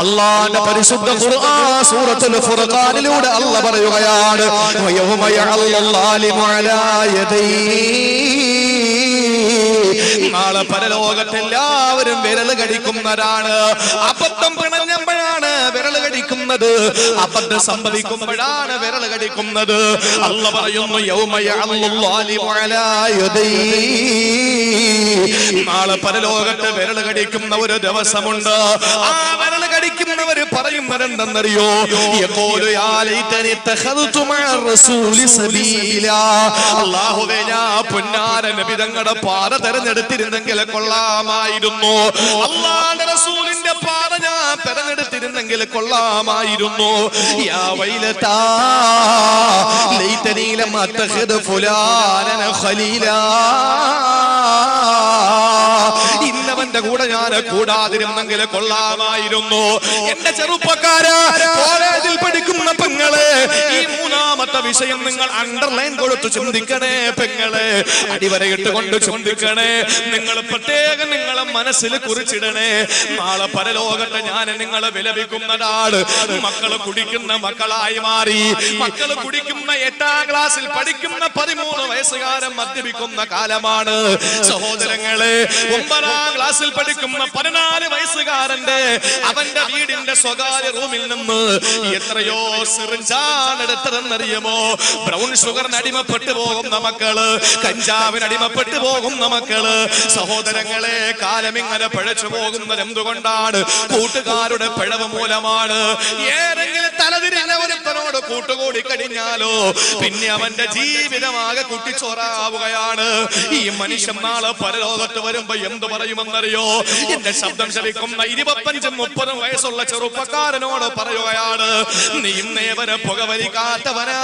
അല്ലാഹുവിന്റെ പരിശുദ്ധ ഖുർആൻ സൂറത്തുൽ ഫുർഖാനിലൂടെ അല്ലാഹ് പറയുകയാണ് വയൗമ യഅല്ലല്ലാഹു അലാ യദൈഹി നാളെ പരലോകത്ത് എല്ലാവരും വിരൽ കടിക്കുന്നവരാണ്. അബദ്ധം പിണഞ്ഞപ്പോഴാണ് വിരൽ കടിക്കുന്നത്, അബദ്ധം സംഭവിക്കുമ്പോഴാണ് വിരൽ കടിക്കുന്നത്. അല്ലാഹ് പറയുന്നു യൗമ യഅല്ലല്ലാഹു അലാ യദൈഹി നാളെ പരലോകത്ത് വിരൽ കടിക്കുന്ന ഒരു ദിവസമുണ്ട്. ആ വിരൽ കടിക്കുന്നവര് പറയുന്നവരെന്തെന്നറിയോ? യഖൂലു യാ ലൈതനി തഖദതു മഅ റസൂലി സബീലാ. അല്ലാഹുവേ ഞാൻ പൊന്നാര നബി തങ്ങളുടെ പാത തെരഞ്ഞെടുത്തിരുന്നെങ്കിൽ കൊള്ളാമായിരുന്നു. അല്ലാഹുവിന്റെ റസൂലിന്റെ പാത ഞാൻ തെരഞ്ഞെടുത്തിരുന്നെങ്കിൽ കൊള്ളാമായിരുന്നു. യാ വൈലതാ ലൈതനി ലം അത്തഖദ് ഫുലാനൻ ഖലീലാ. ഇന്നവന്റെ കൂടെ ഞാൻ കൂടാതിരുന്നെങ്കിൽ കൊള്ളാമായിരുന്നു. എന്റെ ചെറുപ്പക്കാരാ, കോളേജിൽ പഠിക്കുന്ന പെങ്ങളെ, ഈ മൂന്നാമത്തെ വിഷയം നിങ്ങൾ അണ്ടർലൈൻ കൊടുത്തു ചിന്തിക്കണേ. പെങ്ങളെ അടിവരയിട്ടുകൊണ്ട് ചിന്തിക്കണേ. നിങ്ങൾ പ്രത്യേകം നിങ്ങളെ മനസ്സിൽ കുറിച്ചിടണേ. നാളെ പരലോകത്തെ ഞാൻ നിങ്ങളെ വിലപിക്കുന്നതാണ്. മക്കള് കുടിക്കുന്ന മക്കളായി മാറി. മക്കള് കുടിക്കുന്ന 8ാം ക്ലാസ്സിൽ പഠിക്കുന്ന 13 വയസ്സുകാരൻ മദ്യപിക്കുന്ന കാലമാണ്. സഹോദരങ്ങളെ, 9ാം ക്ലാസ്സിൽ പഠിക്കുന്ന 14 വയസ്സുകാരന്റെ അവന്റെ വീടിന്റെ സ്വകാര്യ റൂമിൽ നിന്ന് എത്രയോ സിറിഞ്ചാണ് എടുത്തതെന്നറിയുമോ? ബ്രൗൺ ഷുഗറിന് അടിമപ്പെട്ടു പോകുന്ന മക്കള്, കഞ്ചാവിന് അടിമപ്പെട്ടു പോകുന്ന മക്കള്. സഹോദരങ്ങളെ, കാലം ഇങ്ങനെ പഴച്ചു പോകുന്നത് എന്തുകൊണ്ടാണ്? കൂട്ടുകാരുടെ പിഴവ് മൂലമാണ്. ഏതെങ്കിലും തലതിരിഞ്ഞ ഒരുത്തനോട് കൂട്ടുകൂടി കഴിഞ്ഞാലോ പിന്നെ അവന്റെ ജീവിതമാകെ കുട്ടിച്ചോറാവുകയാണ്. ഈ മനുഷ്യൻ നാളെ പരലോകത്ത് വരുമ്പോ എന്തു പറയുമെന്നറിയോ? എന്റെ ശബ്ദം ശ്രവിക്കുന്ന 25-30 വയസ്സുള്ള ചെറുപ്പക്കാരനോട് പറയുകയാണ്, നീ ഇന്നേവരെ പുകവലിക്കാത്തവനാ,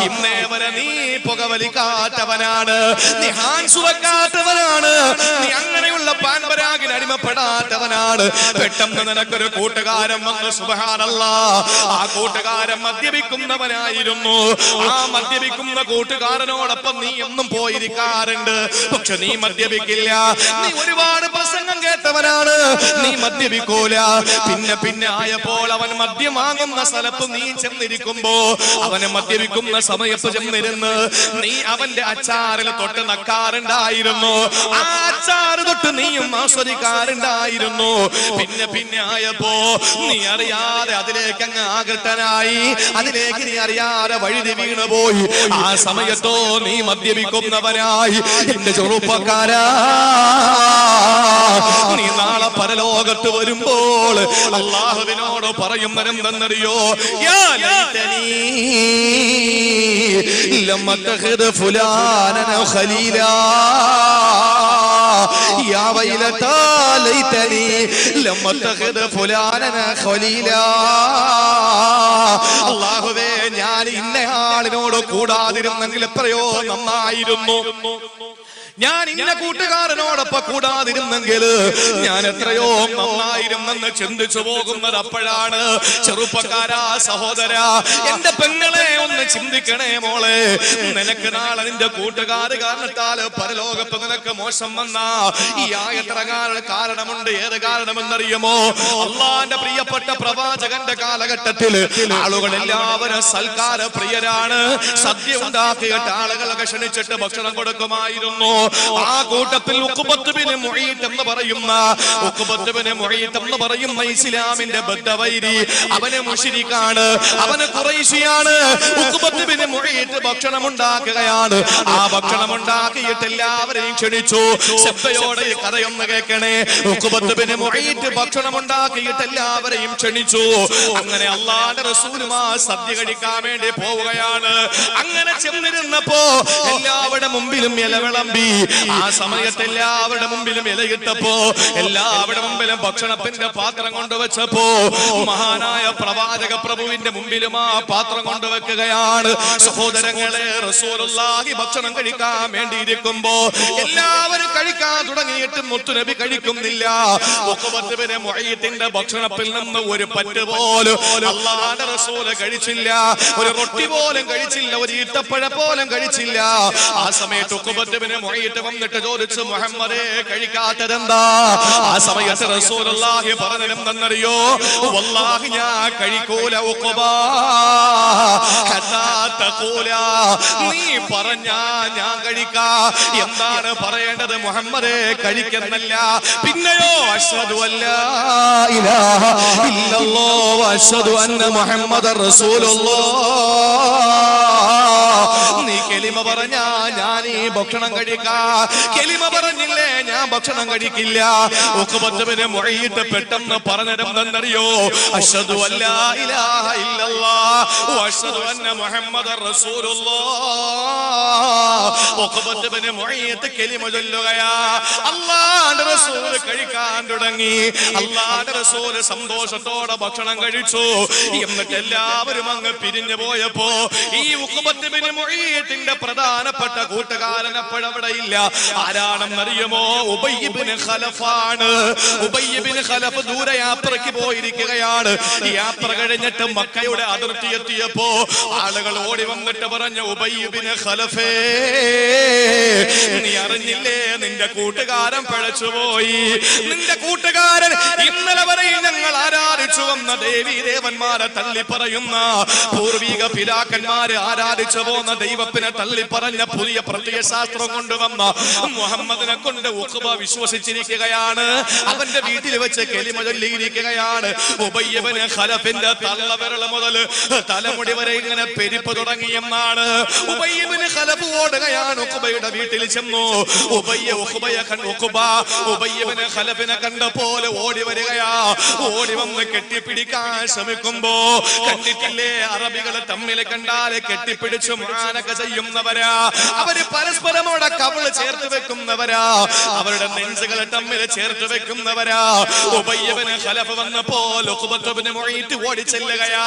ഇന്നേവരെ നീ പുകവലിക്കാത്തവനാണ്, നീ ഹാൻസ് വെക്കാത്തവനാണ്, നീ അങ്ങനെയുള്ള പാൻപരാഗിന് അടിമപ്പെടാത്തവനാണ്. പെട്ടെന്ന് നിനക്കൊരു കൂട്ടുകാരൻ വന്ന് സുബ്ഹാനല്ലാഹ്, ആ കൂട്ടുകാരൻ മദ്യപിക്കുന്നവനായിരുന്നു. ആ മദ്യപിക്കുന്ന കൂട്ടുകാരനോടൊപ്പം നീ എന്നും പോയിരിക്കാറുണ്ട്. പക്ഷെ നീ മദ്യപിക്കില്ല. നീ ഒരുപാട് പ്രസംഗം കേട്ടവനാണ്, നീ മദ്യപിക്കൂല. പിന്നെ ആയപ്പോൾ അവൻ മദ്യം വാങ്ങുന്ന സ്ഥലത്ത് നീ ചെന്നിരിക്കുമ്പോ, അവന് മദ്യപിക്കുന്ന സമയത്ത് ചെന്നിരുന്ന് നീ അവന്റെ അച്ചാറിൽ തൊട്ട് നക്കാറുണ്ടായിരുന്നു. ആ അച്ചാറ് തൊട്ട് നീയും ആസ്വദിക്കാറുണ്ടായിരുന്നു. പിന്നെ ആയപ്പോ നീ അറിയാതെ അതിലേക്ക് അങ്ങ് ആകൃഷ്ടനായി, അതിലേക്ക് നീ അറിയാതെ വഴുതി വീണുപോയി. ആ സമയത്തോ നീ മദ്യപിക്കുന്നവനായി. എന്റെ ചെറുപ്പക്കാരാ, നീ നാളെ പരലോകത്ത് വരുമ്പോൾ അല്ലാഹുവിനോട് പറയുന്നതെന്തെന്നറിയോ? യാ ലൈതനി ലം അത്തഖദ് ഫുലാനൻ ഖലീലാ. യാ വൈലതാ ലൈതനി ലം അത്തഖദ് ഫുലാനൻ ഖലീലാ. അല്ലാഹുവേ, ഞാൻ ഇന്നയാളിനോട് കൂടാതിരുന്നെങ്കിൽ എത്രയോ നന്നായിരുന്നു. ഞാൻ ഇന്ന കൂട്ടുകാരനോടൊപ്പം കൂടാതിരുന്നെങ്കിൽ ഞാൻ എത്രയോ നന്നായിരുന്നെന്ന് ചിന്തിച്ചു പോകുന്നത് അപ്പോഴാണ്. ചെറുപ്പക്കാരാ, സഹോദരാ, എന്റെ പെങ്ങളെ ഒന്ന് ചിന്തിക്കണേ മോളെ. നിനക്ക് നാളെ നിന്റെ കൂട്ടുകാര് കാരണത്താൽ പരലോകത്ത് നിനക്ക് മോശം വന്ന ഈ ആയത്തിറങ്ങാനുള്ള കാരണമുണ്ട്. ഏത് കാരണമെന്നറിയുമോ? അള്ളാന്റെ പ്രിയപ്പെട്ട പ്രവാചകന്റെ കാലഘട്ടത്തിൽ ആളുകൾ എല്ലാവരും സൽക്കാര പ്രിയരാണ്. സദ്യ ഉണ്ടാക്കിയിട്ട് ആളുകളൊക്കെ ക്ഷണിച്ചിട്ട് ഭക്ഷണം കൊടുക്കുമായിരുന്നു. ആ കൂട്ടത്തിൽ ഉഖബത്ത് ബിൻ മുഈത്ത് എന്ന് പറയുന്ന ഇസ്ലാമിന്റെ ബദ്ധവൈരി, അവന് മുശ്രിക്കാണ്, അവന് ഖുറൈശിയാണ്. ഉഖബത്ത് ബിൻ മുഈത്ത് ഭക്ഷണം ഉണ്ടാക്കുകയാണ്. ആ ഭക്ഷണം ഉണ്ടാക്കിയിട്ട് എല്ലാവരെയും ക്ഷണിച്ചു. ശബ്ദയോടെ ഈ കഥയൊന്ന് കേൾക്കണേ. ഉഖബത്ത് ബിൻ മുഈത്ത് ഭക്ഷണം ഉണ്ടാക്കിയിട്ട് എല്ലാവരെയും ക്ഷണിച്ചു. അങ്ങനെ അല്ലാഹുവിന്റെ റസൂലുമാ സദ്യ കഴിക്കാൻ വേണ്ടി പോവുകയാണ്. അങ്ങനെ ചെന്നിരുന്നപ്പോ എല്ലാവരുടെ മുമ്പിലും ഇല വിളമ്പി. ആ സമയത്ത് എല്ലാവരുടെ മുമ്പിലും ഇലയിട്ടപ്പോ, എല്ലാവരുടെ മുമ്പിലും ഭക്ഷണത്തിന്റെ പാത്രം കൊണ്ടുവച്ചപ്പോ, മഹാനായ പ്രവാചക പ്രഭുവിന്റെ മുമ്പിലും ആ പാത്രം കൊണ്ടുവെക്കുകയാണ്. സഹോദരങ്ങളെ, റസൂലുള്ളാഹി ഭക്ഷണം കഴിക്കാൻ വേണ്ടിയിരിക്കുമ്പോ എല്ലാവരും കഴിക്കാൻ തുടങ്ങിയിട്ട് മുത്തുനബി കഴിക്കുന്നില്ല. ഉഖബത്ത് ബിൻ മുഈത്തിന്റെ ഭക്ഷണത്തിൽ നിന്ന് ഒരു പറ്റ് പോലും അല്ലാഹുവിന്റെ റസൂല് കഴിച്ചില്ല. ഒരു റൊട്ടി പോലും കഴിച്ചില്ല, ഒരു ഈത്തപ്പഴ പോലും കഴിച്ചില്ല. ആ സമയത്ത് ഉഖബത്ത് ബിൻ മുഈത്ത് മുഈത്ത് വന്നിട്ട് ചോദിച്ചു, മുഹമ്മദേ കഴിക്കാത്തതെന്താ? ആ സമയത്ത് റസൂലുള്ളാഹി പറഞ്ഞതെന്തെന്നറിയോ? വല്ലാഹി ഞാൻ കഴിക്കൂല ഉഖബാ ഹത്താ തഖൂല, നീ പറഞ്ഞാ ഞാൻ കഴിക്കാ. എന്താണ് പറയേണ്ടത് മുഹമ്മദേ? കഴിക്കുന്നല്ല, പിന്നെയോ അശ്ഹദു അല്ലാ ഇലാഹ ഇല്ലല്ലാഹ് വ അശ്ഹദു അന്ന മുഹമ്മദർ റസൂലുള്ളാഹ്. നീ കലിമ പറഞ്ഞാ ഞാൻ ഈ ഭക്ഷണം കഴിക്കാ, കലിമ പറഞ്ഞില്ലേ ഞാൻ ഭക്ഷണം കഴിക്കില്ല. ഉഖബത്ത് ബിൻ മുഈത്ത് പെട്ടെന്ന് പറഞ്ഞതെന്തെന്നറിയോ? അശ്ഹദു അല്ലാ ഇലാഹ ഇല്ലല്ലാഹ് വ അശ്ഹദു അന്ന മുഹമ്മദർ റസൂലുള്ളാഹ്. ഉഖബത്ത് ബിൻ മുഈത്ത് കലിമ ചൊല്ലുകയാ. അല്ലാഹുവിന്റെ റസൂൽ കഴിക്കാൻ തുടങ്ങി. അല്ലാഹുവിന്റെ റസൂൽ സന്തോഷത്തോടെ ഭക്ഷണം കഴിച്ചു. എന്നിട്ട് എല്ലാവരും അങ്ങ് പിരിഞ്ഞു പോയപ്പോ ഈ ഉഖബത്ത് ബിൻ മുഈത്തിന്റെ പ്രധാനപ്പെട്ട കൂട്ടുകാരൻ അപ്പോഴവിടെ ഇല്ല. ആരാണെന്നറിയുമോ? ഉബയ്യ് ബിൻ ഖലഫാണ്. ഉബയ്യ് ബിൻ ഖലഫ് ദൂരെ യാത്രയ്ക്ക് പോയിരിക്കുകയാണ്. യാത്ര കഴിഞ്ഞിട്ട് മക്കയുടെ അതിർത്തി എത്തിയപ്പോ ആളുകൾ ഓടി വന്നിട്ട് പറഞ്ഞു, ഉബയ്യ് ബിൻ ഖലഫേ, നീ അറിഞ്ഞില്ലേ നിന്റെ കൂട്ടുകാരൻ പിഴച്ചുപോയി. നിന്റെ കൂട്ടുകാരൻ ഇന്നലെ വരെ ഞങ്ങൾ ആരാധിച്ചു വന്ന ദേവീ ദേവന്മാരെ തള്ളി പറയുന്ന, പൂർവിക പിതാക്കന്മാരെ ആരാധിച്ചു പോന്ന ദൈവത്തിനെ തള്ളി പറഞ്ഞ പുതിയ പ്രത്യയശാസ്ത്രം കൊണ്ടുവന്ന മുഹമ്മദിനെ കൊണ്ട് ഉഖബ വിശ്വസിച്ചിരിക്കുകയാണ്. അവന്റെ വീട്ടിൽ വെച്ച് കലിമ ചൊല്ലിയിരിക്കുകയാണ്. ഉബയ്യ് ബിൻ ഖലഫിന്റെ തള്ളവിരൽ മുതൽ തലമുടി വരെ ഇങ്ങനെ പെരുപ്പ് തുടങ്ങിയെന്നാണ്. ഉബയ്യ് ബിൻ ഖലഫ് ഓടുകയാണ്. ഉഖബയുടെ വീട്ടിൽ ചെന്നു. ഉബയ്യ് ബിൻ ഖലഫിനെ കണ്ടപോലെ ഓടി വരികയാ. ഓടി വന്ന് കെട്ടിപ്പിടിക്കാൻ ശ്രമിക്കുമ്പോ, കണ്ടിട്ടില്ലേ അറബികളെ തമ്മിൽ കണ്ടാല് കെട്ടിപ്പിടിച്ചു മുആനക ചെയ്യുന്നവരാ. അവര് പരസ്പരമോടെ കവിള് ചേർത്ത് വെക്കുന്നവരാ. അവരുടെ നെഞ്ചുകളെ തമ്മിൽ ചേർത്ത് വെക്കുന്നവരാ. ഉബയ്യ് ബിൻ ഖലഫ് വന്നപ്പോൾ ഉഖബത്ത് ബിൻ മുഈത്ത് ഓടി ചെല്ലുകയാ.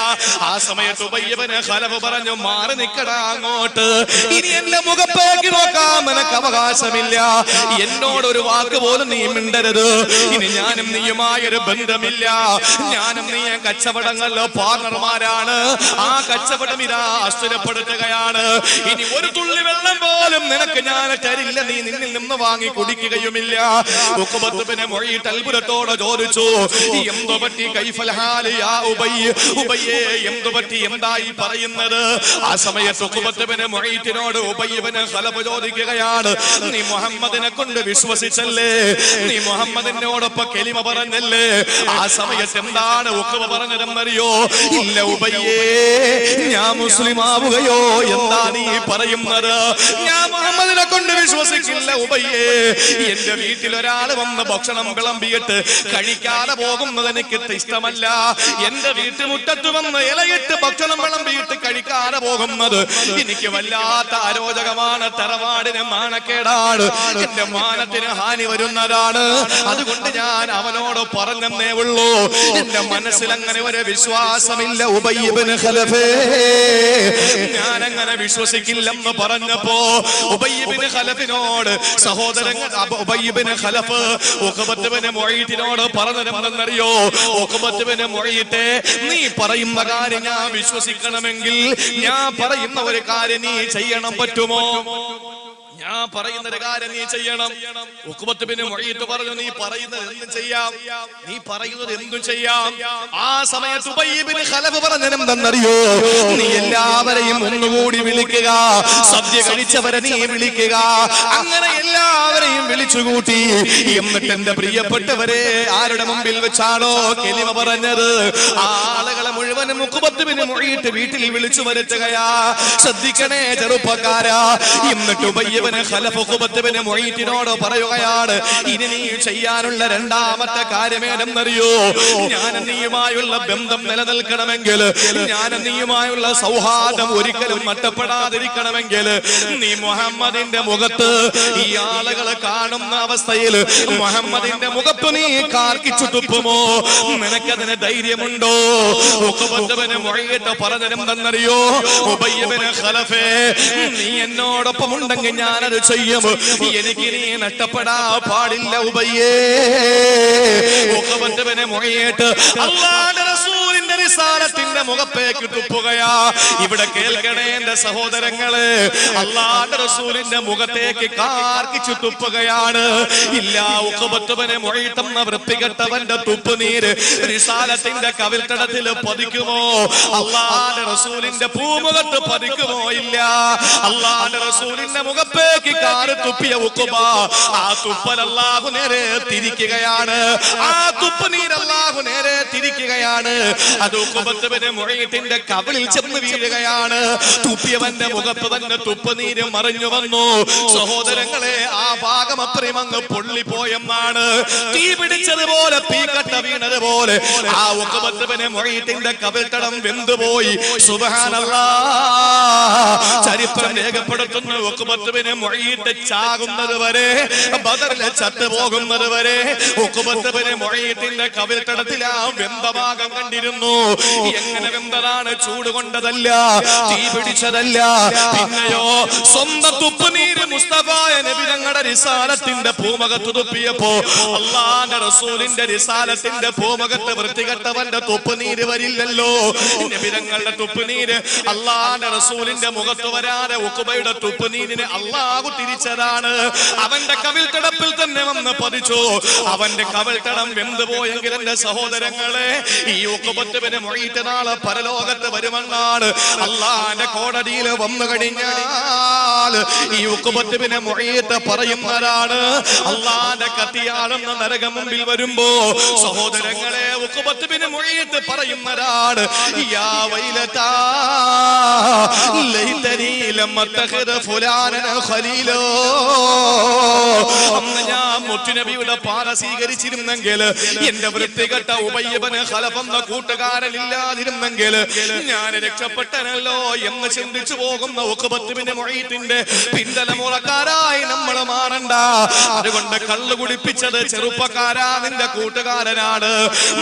ആ സമയത്ത് ഉബയ്യ് ബിൻ ഖലഫ് പറഞ്ഞു, മാറി നിക്കടാ അങ്ങോട്ട്, ഇനി എന്റെ മുഖത്തേക്ക് നോക്കാൻ നിനക്ക് അവകാശമില്ല. എന്നോടൊരു വാക്ക് പോലും നീ മിണ്ടരുത്. ഇനി ഞാനും നീയുമായൊരു ബന്ധമില്ല. ഞാനും നീ കച്ചവടങ്ങളിലോ പാർട്ണർമാരാണ്. ആ കച്ചവടം ഇതാ അസ്ഥിരപ്പെടുത്തുകയാണ്. ഇനി ഒരു തുള്ളി വെള്ളം പോലും നിനക്ക് ഞാൻ തരില്ല. നീ നിന്നിൽ നിന്ന് വാങ്ങി കുടിക്കുകയുമില്ല. ഉഖബത്ത് ബിൻ മുഈത്ത് അത്ഭുതത്തോടെ ചോദിച്ചു, എന്തു പറ്റി? കൈഫൽ ഹാൽ യാ ഉബയ്യ്? ഉബയ്യേ എന്തു പറ്റി? എന്തായി പറയുന്നത്? ആ സമയത്ത് ഉഖബത്ത് ബിൻ മുഈത്തിനോട് ഉബയ്യ് ബിൻ ഖലഫ് ചോദിക്കുകയാണ്, നീ മുഹമ്മദിനെ കൊണ്ട് വിശ്വസിച്ചല്ലേ? നീ മുഹമ്മദിനോടൊപ്പം കലിമ പറഞ്ഞല്ലേ? ആ സമയത്ത് എന്താണ് ഉഖബ പറഞ്ഞതെന്നറിയോ? ഇല്ല ഉബയ്യേ, ഞാൻ മുസ്ലിം ആവുകയോ? എന്താ നീ പറയുന്നത്? ഞാൻ മുഹമ്മദിനെ കൊണ്ട് വിശ്വസിക്കില്ല ഉബയ്യേ. എന്റെ വീട്ടിൽ ഒരാൾ വന്ന് ഭക്ഷണം വിളമ്പിയിട്ട് കഴിക്കാതെ പോകുന്നത് എനിക്ക് ഇഷ്ടമല്ല. എന്റെ വീട്ടുമുറ്റത്ത് വന്ന് ഇലയിട്ട് ഭക്ഷണം വിളമ്പിയിട്ട് കഴിക്കാതെ പോകുന്നത് എനിക്ക് വല്ലാത്ത അരോചകമാണ്. തറവാടിന് മാനക്കേടാണ്. എന്റെ മാനത്തിന് ഹാനി വരുന്നതാണ്. അതുകൊണ്ട് ഞാൻ അവനോട് പറഞ്ഞെന്നേ ഉള്ളൂ. എന്റെ മനസ്സിൽ അങ്ങനെ ഒരു വിശ്വാസമില്ല ഉബയ്യ് ബിൻ ഖലഫേ, ഞാൻ അങ്ങനെ വിശ്വസിക്കില്ലെന്ന് പറഞ്ഞപ്പോ ഉബയ്യ് ബിൻ ഖലഫിനോട് സഹോദരൻ Ubayy bin Khalaf Uqbah bin മുഈത്തിനോട് പറഞ്ഞതെന്തെന്നറിയോ? ഉഖബത്ത് ബിൻ മുഈത്തേ, നീ പറയുന്ന കാര്യം ഞാൻ വിശ്വസിക്കണമെങ്കിൽ ഞാൻ പറയുന്ന ഒരു കാര്യം നീ ചെയ്യണം. പറ്റുമോ? ഞാൻ പറയുന്നൊരു കാര്യം നീ ചെയ്യണം. ഉഖബത്ത് ബിൻ മുഈത്ത് പറഞ്ഞു, നീ പറയുന്നത് എന്തും ചെയ്യാം, നീ പറയുന്നത് എന്തും ചെയ്യാം. ആ സമയത്ത് ഉബയ്യ് ബിൻ ഖലഫ് പറഞ്ഞതെന്തെന്നറിയോ? നീ എല്ലാവരെയും ഒന്നുകൂടി വിളിക്കുക, സദ്യ കഴിച്ചവരെ നീ വിളിക്കുക. അങ്ങനെ എല്ലാവരെയും വിളിച്ചുകൂട്ടി. എന്നിട്ട് എന്റെ പ്രിയപ്പെട്ടവരെ ആരുടെ മുമ്പിൽ വെച്ചാണോ കലിമ പറഞ്ഞത്, ആളുകളെ മുഴുവനും ഉഖബത്ത് ബിൻ മുഈത്ത് വീട്ടിൽ വിളിച്ചു വരുത്തുകയാ. ശ്രദ്ധിക്കണേ ചെറുപ്പക്കാരാ. എന്നിട്ട് Ubayy bin Khalaf Uqbah bin മുഈത്തിനോട് പറയുകയാണ്, ഇനി നീ ചെയ്യാനുള്ള രണ്ടാമത്തെ കാര്യം ഏതെന്നറിയോ? ഞാൻ നീയുമായുള്ള ബന്ധം നിലനിൽക്കണമെങ്കിൽ, ഞാൻ നീയുമായുള്ള സൗഹാർദ്ദം ഒരിക്കലും നഷ്ടപ്പെടാതിരിക്കണമെങ്കിൽ, നീ മുഹമ്മദിന്റെ മുഖത്ത് ഈ ആളുകളെ കാണുന്ന അവസ്ഥയിൽ മുഹമ്മദിന്റെ മുഖത്ത് നീ കാർക്കിച്ചു തുപ്പുമോ? നിനക്കതിന് ധൈര്യമുണ്ടോ? ഉഖബത്ത് ബിൻ മുഈത്ത് പറഞ്ഞതെന്തെന്നറിയോ? ഉബയ്യ് ബിൻ ഖലഫേ, നീ എന്നോടൊപ്പം ഉണ്ടെങ്കിൽ ഞാനത് ചെയ്യും, എനിക്ക് നീ നഷ്ടപ്പെടാൻ പാടില്ല ഉബയ്യേ. ഉഖബത്ത് ബിൻ മുഈത്ത് അല്ലാഹുവിന്റെ റസൂലിന്റെ റിസാലത്തിന്റെ മുഖത്തേക്ക് തുപ്പുകയാ. ഇവിടെ കേൾക്കണേ എന്റെ സഹോദരങ്ങളെ, അല്ലാഹുവിന്റെ റസൂലിന്റെ മുഖത്തേക്ക് കാർക്കിച്ചു തുപ്പുകയാണ്. ഇല്ല, ഉഖബത്ത് ബിൻ മുഈത്ത് എന്ന വൃത്തികെട്ടവന്റെ തുപ്പുനീര് റിസാലത്തിന്റെ കവിൾത്തടത്തിൽ പതിക്കുമോ? അല്ലാഹുവിന്റെ റസൂലിന്റെ പൂമുഖത്ത് പതിക്കുമോ? ഇല്ല. അല്ലാഹുവിന്റെ റസൂലിന്റെ മുഖത്തേക്ക് കാറ് തുപ്പിയ ഉഖബ, ആ തുപ്പൽ അല്ലാഹു നേരെ തിരിക്കുകയാണ്. ആ തുപ്പുനീര് അല്ലാഹു നേരെ തിരിക്കുകയാണ്. അത് ഉഖബത്ത് ബിൻ മുഈത്തിന്റെ കവിളിൽ ചെന്ന് വീഴുകയാണ്. തുപ്പിയവന്റെ മുഖത്ത് തന്നെ തുപ്പുനീര് മറിഞ്ഞു വന്നു. സഹോദരങ്ങളെ, ആ ഭാഗം അത്രയും അങ്ങ് പൊള്ളിപ്പോയെന്നാണ്. തീ പിടിച്ചതുപോലെ, തീക്കട്ട വീണതുപോലെ ആ ഉഖബത്ത് ബിൻ മുഈത്തിന്റെ കവിൾത്തടം വെന്തുപോയി. സുബ്ഹാനല്ലാഹ്. ചരിത്രം രേഖപ്പെടുത്തുന്ന ഉഖബത്ത് ബിൻ മുഈത്ത് ചാകുന്നത് വരെ, ബദറിലെ ചത്തുപോകുന്നത് വരെ ഉഖബത്ത് ബിൻ മുഈത്തിന്റെ കവിൾത്തടത്തിൽ ആ വെന്ത ഭാഗം കണ്ടിരുന്നു. എങ്ങനെ വെന്തതാണ്? ചൂട് കൊണ്ടതല്ല, തീ പിടിച്ചതല്ല. പിന്നെയോ സ്വന്തം തുപ്പുനീര് മുസ്തഫായ നബി തങ്ങളുടെ റിസാലത്തിന്റെ പൂമുഖത്ത് തുപ്പിയപ്പോ അല്ലാഹുവിന്റെ റസൂലിന്റെ റിസാലത്തിന്റെ പൂമുഖത്ത് വൃത്തികെട്ടവന്റെ തുപ്പുനീര് വരില്ലല്ലോ. നബി തങ്ങളുടെ തുപ്പുനീര് അല്ലാഹുവിന്റെ റസൂലിന്റെ മുഖത്ത് വരാതെ ഉഖബയുടെ തുപ്പുനീരിനെ അല്ലാഹു തിരിച്ചതാണ്. അവന്റെ കവിൾത്തടപ്പിൽ തന്നെ വന്ന് പതിച്ചു. അവന്റെ കവിൾത്തടം വെന്തുപോയെങ്കിൽ എന്റെ സഹോദരങ്ങളെ, ഈ ഉഖബത്ത് ബിൻ മുഈത്ത് നാളെ പരലോകത്ത് വരുമെന്നാണ്. അല്ലാഹുവിന്റെ കോടതിയിൽ വന്നു കഴിഞ്ഞാൽ ഈ ഉഖബത്ത് ബിൻ മുഈത്ത് പറയുന്നതാണ്. അല്ലാഹുവിന്റെ കത്തിയാളുന്ന നരകം മുമ്പിൽ വരുമ്പോ സഹോദരങ്ങളെ, ഉഖബത്ത് ബിൻ മുഈത്ത് പറയുന്നതാണ്, യാ വൈലതാ ലൈതനി ലം അത്തഖിദ് ഫുലാനൻ ഖലീലോ. അന്ന് ഞാൻ മുത്തുനബിയുടെ പാത സ്വീകരിച്ചിരുന്നെങ്കിൽ, എന്റെ വൃത്തികെട്ട ഉബയ്യ് ബിൻ ഖലഫ് എന്ന കൂട്ടുകാരനില്ലാതിരുന്നെങ്കിൽ ഞാൻ രക്ഷപ്പെട്ടനല്ലോ എന്ന് ചിന്തിച്ചു പോകുന്ന ഉഖബത്ത് ബിൻ മുഈത്തിന്റെ പിന്തലമുറക്കാരായി നമ്മൾ മാറണ്ട. അതുകൊണ്ട് കള്ളു കുടിപ്പിച്ചത് ചെറുപ്പക്കാരാ നിന്റെ കൂട്ടുകാരനാണ്.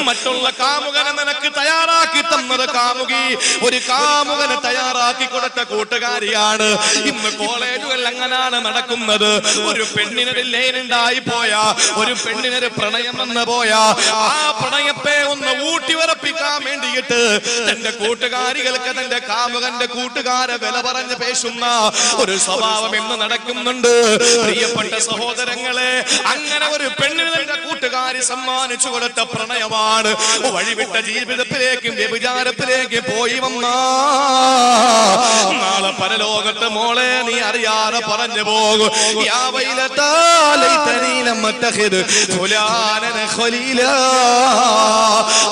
മറ്റുള്ള കാമുകനെ നിനക്ക് തയ്യാറാക്കി തന്നത് കാമുകി, ഒരു കാമുകനെ തയ്യാറാക്കി കൊടുത്ത കൂട്ടുകാരിയാണ്. ഇന്ന് കോളേജുകളിൽ അങ്ങനാണ് നടക്കുന്നത്. ഒരു പെണ്ണിനൊരു ലൈനുണ്ടായി പോയാ, ഒരു പെണ്ണിനൊരു പ്രണയം വന്നു പോയാ, ആ പ്രണയത്തെ ഒന്ന് ഊട്ടി ഉറപ്പിക്കാൻ വേണ്ടിയിട്ട് തന്റെ കൂട്ടുകാരികൾക്ക് തന്റെ കാമുകന്റെ കൂട്ടുകാരെ വില പറഞ്ഞ് പേശുന്ന ഒരു സ്വഭാവം ഇന്ന് നടക്കുന്നുണ്ട്. പ്രിയപ്പെട്ട സഹോദരങ്ങളെ, അങ്ങനെ ഒരു പെണ്ണിന് തന്റെ കൂട്ടുകാരി സമ്മാനിച്ചു കൊടുത്ത പ്രണയമാണ് വഴിവിട്ട ജീവിതത്തിലേക്കും വ്യഭിചാരത്തിലേക്കും പോയി വന്ന നാളെ പരലോകത്ത് മോളെ നീ അറിയാതെ പറഞ്ഞു പോകും, യാ വൈലതാ ലൈതനി ലം അത്തഖിദ് ഫുലാനൻ ഖലീലാ.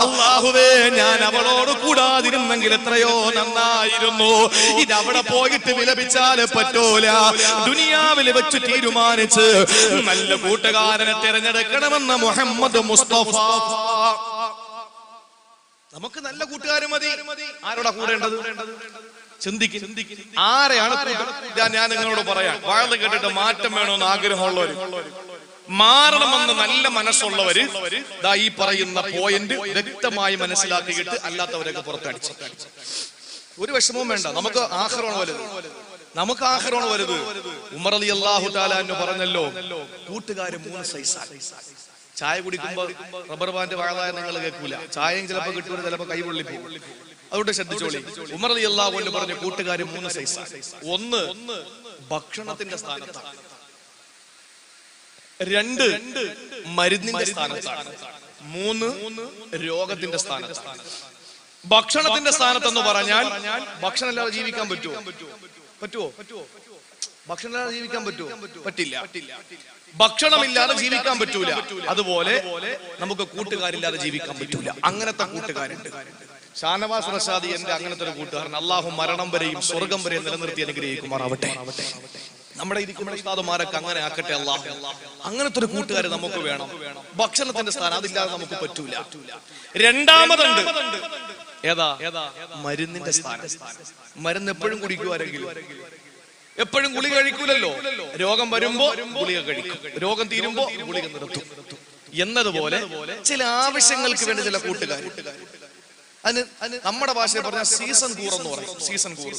അല്ലാഹുവേ, ഞാൻ അവളോട് കൂടാതിരുന്നെങ്കിൽ എത്രയോ നന്നായിരുന്നു. ഇത് അവിടെ പോയിട്ട് വിലപിച്ചാൽ പറ്റൂല. ദുനിയാവിൽ വെച്ച് തീരുമാനിച്ച് നല്ല കൂട്ടുകാരനെ തിരഞ്ഞെടുക്കണമെന്ന് മുഹമ്മദ് മുസ്തഫ. നമുക്ക് നല്ല കൂട്ടുകാരും മതി. ആരോടാ കൂടേണ്ടത്? ചിന്തിക്കും. ആരെയാണ്? ഞാൻ നിങ്ങളോട് പറയാം, വാഴ കേട്ടിട്ട് മാറ്റം വേണമെന്ന് ആഗ്രഹമുള്ളവര്, മാറണമെന്ന് നല്ല മനസ്സുള്ളവര് ദാ ഈ പറയുന്ന പോയിന്റ് വ്യക്തമായി മനസ്സിലാക്കിയിട്ട് അല്ലാത്തവരൊക്കെ പുറത്തടിച്ച്. ഒരു വിഷമവും വേണ്ട. നമുക്ക് ആഖിറാണ് വലുത്. നമുക്ക് ആഖിറാണ് വലുത്. ഉമർ റളിയല്ലാഹു തആല അൻഹു പറഞ്ഞല്ലോ, കൂട്ടുകാര് 3 സൈസാണ്. ചായ കുടിക്കുമ്പോ റബ്ബർ ബാൻഡ് വാഴായ നിങ്ങൾ കേൾക്കൂല. ചായയും ചിലപ്പോ കിട്ടൂല, ചിലപ്പോ കൈപൊള്ളി പോകും. അതുകൊണ്ട് ശ്രദ്ധിച്ചോളി. ഉമർ റളിയല്ലാഹു അൻഹു പറഞ്ഞു, കൂട്ടുകാര് 3 സൈസാണ്. 1 ഭക്ഷണത്തിന്റെ സ്ഥാനത്താണ്, 2 മരുന്നിന്റെ സ്ഥാനത്താണ്, 3 രോഗത്തിന്റെ സ്ഥാനത്താണ്. ഭക്ഷണത്തിന്റെ സ്ഥാനത്തെന്ന് പറഞ്ഞാൽ ഭക്ഷണം ഇല്ലാതെ ജീവിക്കാൻ പറ്റുമോ? ഭക്ഷണം ഇല്ലാതെ ജീവിക്കാൻ പറ്റുമോ? പറ്റില്ല. ഭക്ഷണമില്ലാതെ ജീവിക്കാൻ പറ്റൂല. അതുപോലെ നമുക്ക് കൂട്ടുകാരില്ലാതെ ജീവിക്കാൻ പറ്റൂല. അങ്ങനത്തെ കൂട്ടുകാരുണ്ട്. ഷാനവാസ് റഷാദി എന്റെ അങ്ങനത്തെ ഒരു കൂട്ടുകാരൻ. അള്ളാഹു മരണം വരെയും സ്വർഗം വരെയും നിലനിർത്തി അനുഗ്രഹിക്കുമാറാവട്ടെ. നമ്മുടെ ഇരിക്കുന്ന ഉസ്താദുമാരൊക്കെ അങ്ങനെ ആക്കട്ടെ അല്ലാഹു. അങ്ങനത്തെ ഒരു കൂട്ടുകാര് നമുക്ക് വേണം. ഭക്ഷണത്തിന്റെ സ്ഥാനം അതില്ലാതെ നമുക്ക് പറ്റൂല. രണ്ടാമതുണ്ട് ഏതാ? മരുന്നിന്റെ സ്ഥാനം. മരുന്ന് എപ്പോഴും കുടിക്കുവാരെങ്കിലും എപ്പോഴും ഗുളിക കഴിക്കൂലല്ലോ. രോഗം വരുമ്പോ ഗുളിക കഴിക്കും, രോഗം തീരുമ്പോ ഗുളിക നിർത്തും എന്നതുപോലെ ചില ആവശ്യങ്ങൾക്ക് വേണ്ടി ചില കൂട്ടുകാർ. അതിന് നമ്മുടെ ഭാഷയിൽ പറഞ്ഞാൽ സീസൺ കൂർ എന്ന് പറയും. സീസൺ കൂർ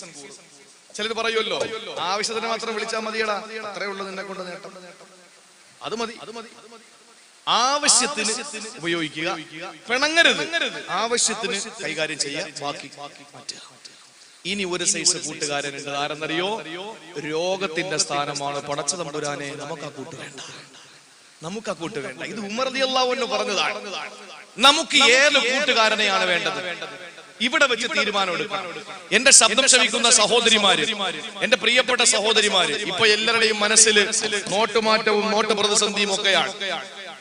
ചിലർ പറയുമല്ലോ, ആവശ്യത്തിന് മാത്രം വിളിച്ചാൽ മതിയടാ, അത്രേ ഉള്ളൂ നിന്നെ കൊണ്ട് നേട്ടം, അത് മതി. ആവശ്യത്തിന് ഉപയോഗിക്കുക, പിണങ്ങരുത്, ആവശ്യത്തിന് കൈകാര്യം ചെയ്യുക, ബാക്കി മാറ്റുക. ഇനി ഒരു സൈസ് കൂട്ടുകാരനുണ്ട്, ആരെന്നറിയോ? രോഗത്തിന്റെ സ്ഥാനമാണ്. പടച്ച തമ്പുരാനെ, നമുക്ക് ആ കൂട്ട് വേണ്ട, നമുക്ക് ആ കൂട്ട് വേണ്ട. ഇത് ഉമർ റളിയല്ലാഹു അൻഹു പറഞ്ഞതാണ്. നമുക്ക് ഏത് കൂട്ടുകാരനെയാണ് വേണ്ടത്? ഇവിടെ വെച്ച് തീരുമാനം എടുക്കണം. എന്റെ ശബ്ദം ശ്രവിക്കുന്ന സഹോദരിമാര്, എന്റെ പ്രിയപ്പെട്ട സഹോദരിമാര്, ഇപ്പൊ എല്ലാവരുടെയും മനസ്സിൽ നോട്ടുമാറ്റവും നോട്ട് പ്രതിസന്ധിയും ഒക്കെയാണ്.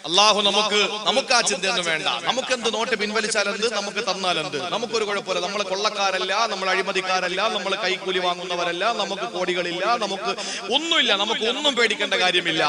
അള്ളാഹു നമുക്ക് ആ ചിന്തയൊന്നും വേണ്ട. നമുക്കെന്ത് നോട്ട് പിൻവലിച്ചാൽ എന്ത്, നമുക്ക് തന്നാൽ എന്ത്, നമുക്കൊരു കുഴപ്പമില്ല. നമ്മൾ കൊള്ളക്കാരല്ല, നമ്മൾ അഴിമതിക്കാരല്ല, നമ്മൾ കൈക്കൂലി വാങ്ങുന്നവരല്ല, നമുക്ക് കോടികളില്ല, നമുക്ക് ഒന്നുമില്ല, നമുക്ക് ഒന്നും പേടിക്കേണ്ട കാര്യമില്ല.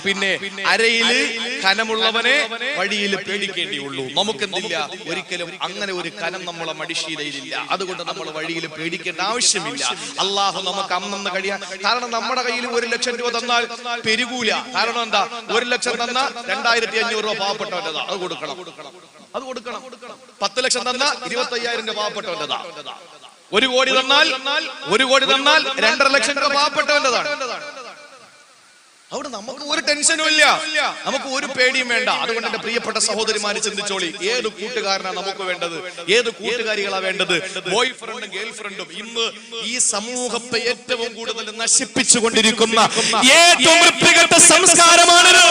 പിന്നെ അരയില് കനമുള്ളവനെ വഴിയിൽ പേടിക്കേണ്ടിയുള്ളൂ. നമുക്കെന്തില്ല, ഒരിക്കലും അങ്ങനെ ഒരു കനം നമ്മളെ മടിശീലയിലില്ല. അതുകൊണ്ട് നമ്മൾ വഴിയിൽ പേടിക്കേണ്ട ആവശ്യമില്ല. അള്ളാഹു നമുക്ക് അന്നന്ന് കഴിയാൻ, കാരണം നമ്മുടെ കയ്യിൽ 1 ലക്ഷം രൂപ തന്നാൽ പെരുകൂല. കാരണം എന്താ? 1 ലക്ഷം തന്നാൽ 2500 രൂപ പാവപ്പെട്ടവന്റെതാ, അത് കൊടുക്കണം. 10 ലക്ഷം തന്നാൽ 25,000 രൂപ പാവപ്പെട്ടവന്റെതാ. 1 കോടി തന്നാൽ 2.5 ലക്ഷം രൂപ പാവപ്പെട്ടവന്റെതാണ്. അവിടെ നമുക്ക് ഒരു ടെൻഷനും ഇല്ല, നമുക്ക് ഒരു പേടിയും വേണ്ട. അതുകൊണ്ട് എന്റെ പ്രിയപ്പെട്ട സഹോദരിമാര് ചിന്തിച്ചോളി, ഏത് കൂട്ടുകാരനാണ് നമുക്ക് വേണ്ടത്, ഏത് കൂട്ടുകാരികളാ വേണ്ടത്? ബോയ് ഫ്രണ്ടും ഗേൾ ഫ്രണ്ടും ഇന്ന് ഈ സമൂഹത്തെ ഏറ്റവും കൂടുതൽ നശിപ്പിച്ചുകൊണ്ടിരിക്കുന്ന ഏറ്റവും വൃത്തികെട്ട സംസ്കാരമാണിത്.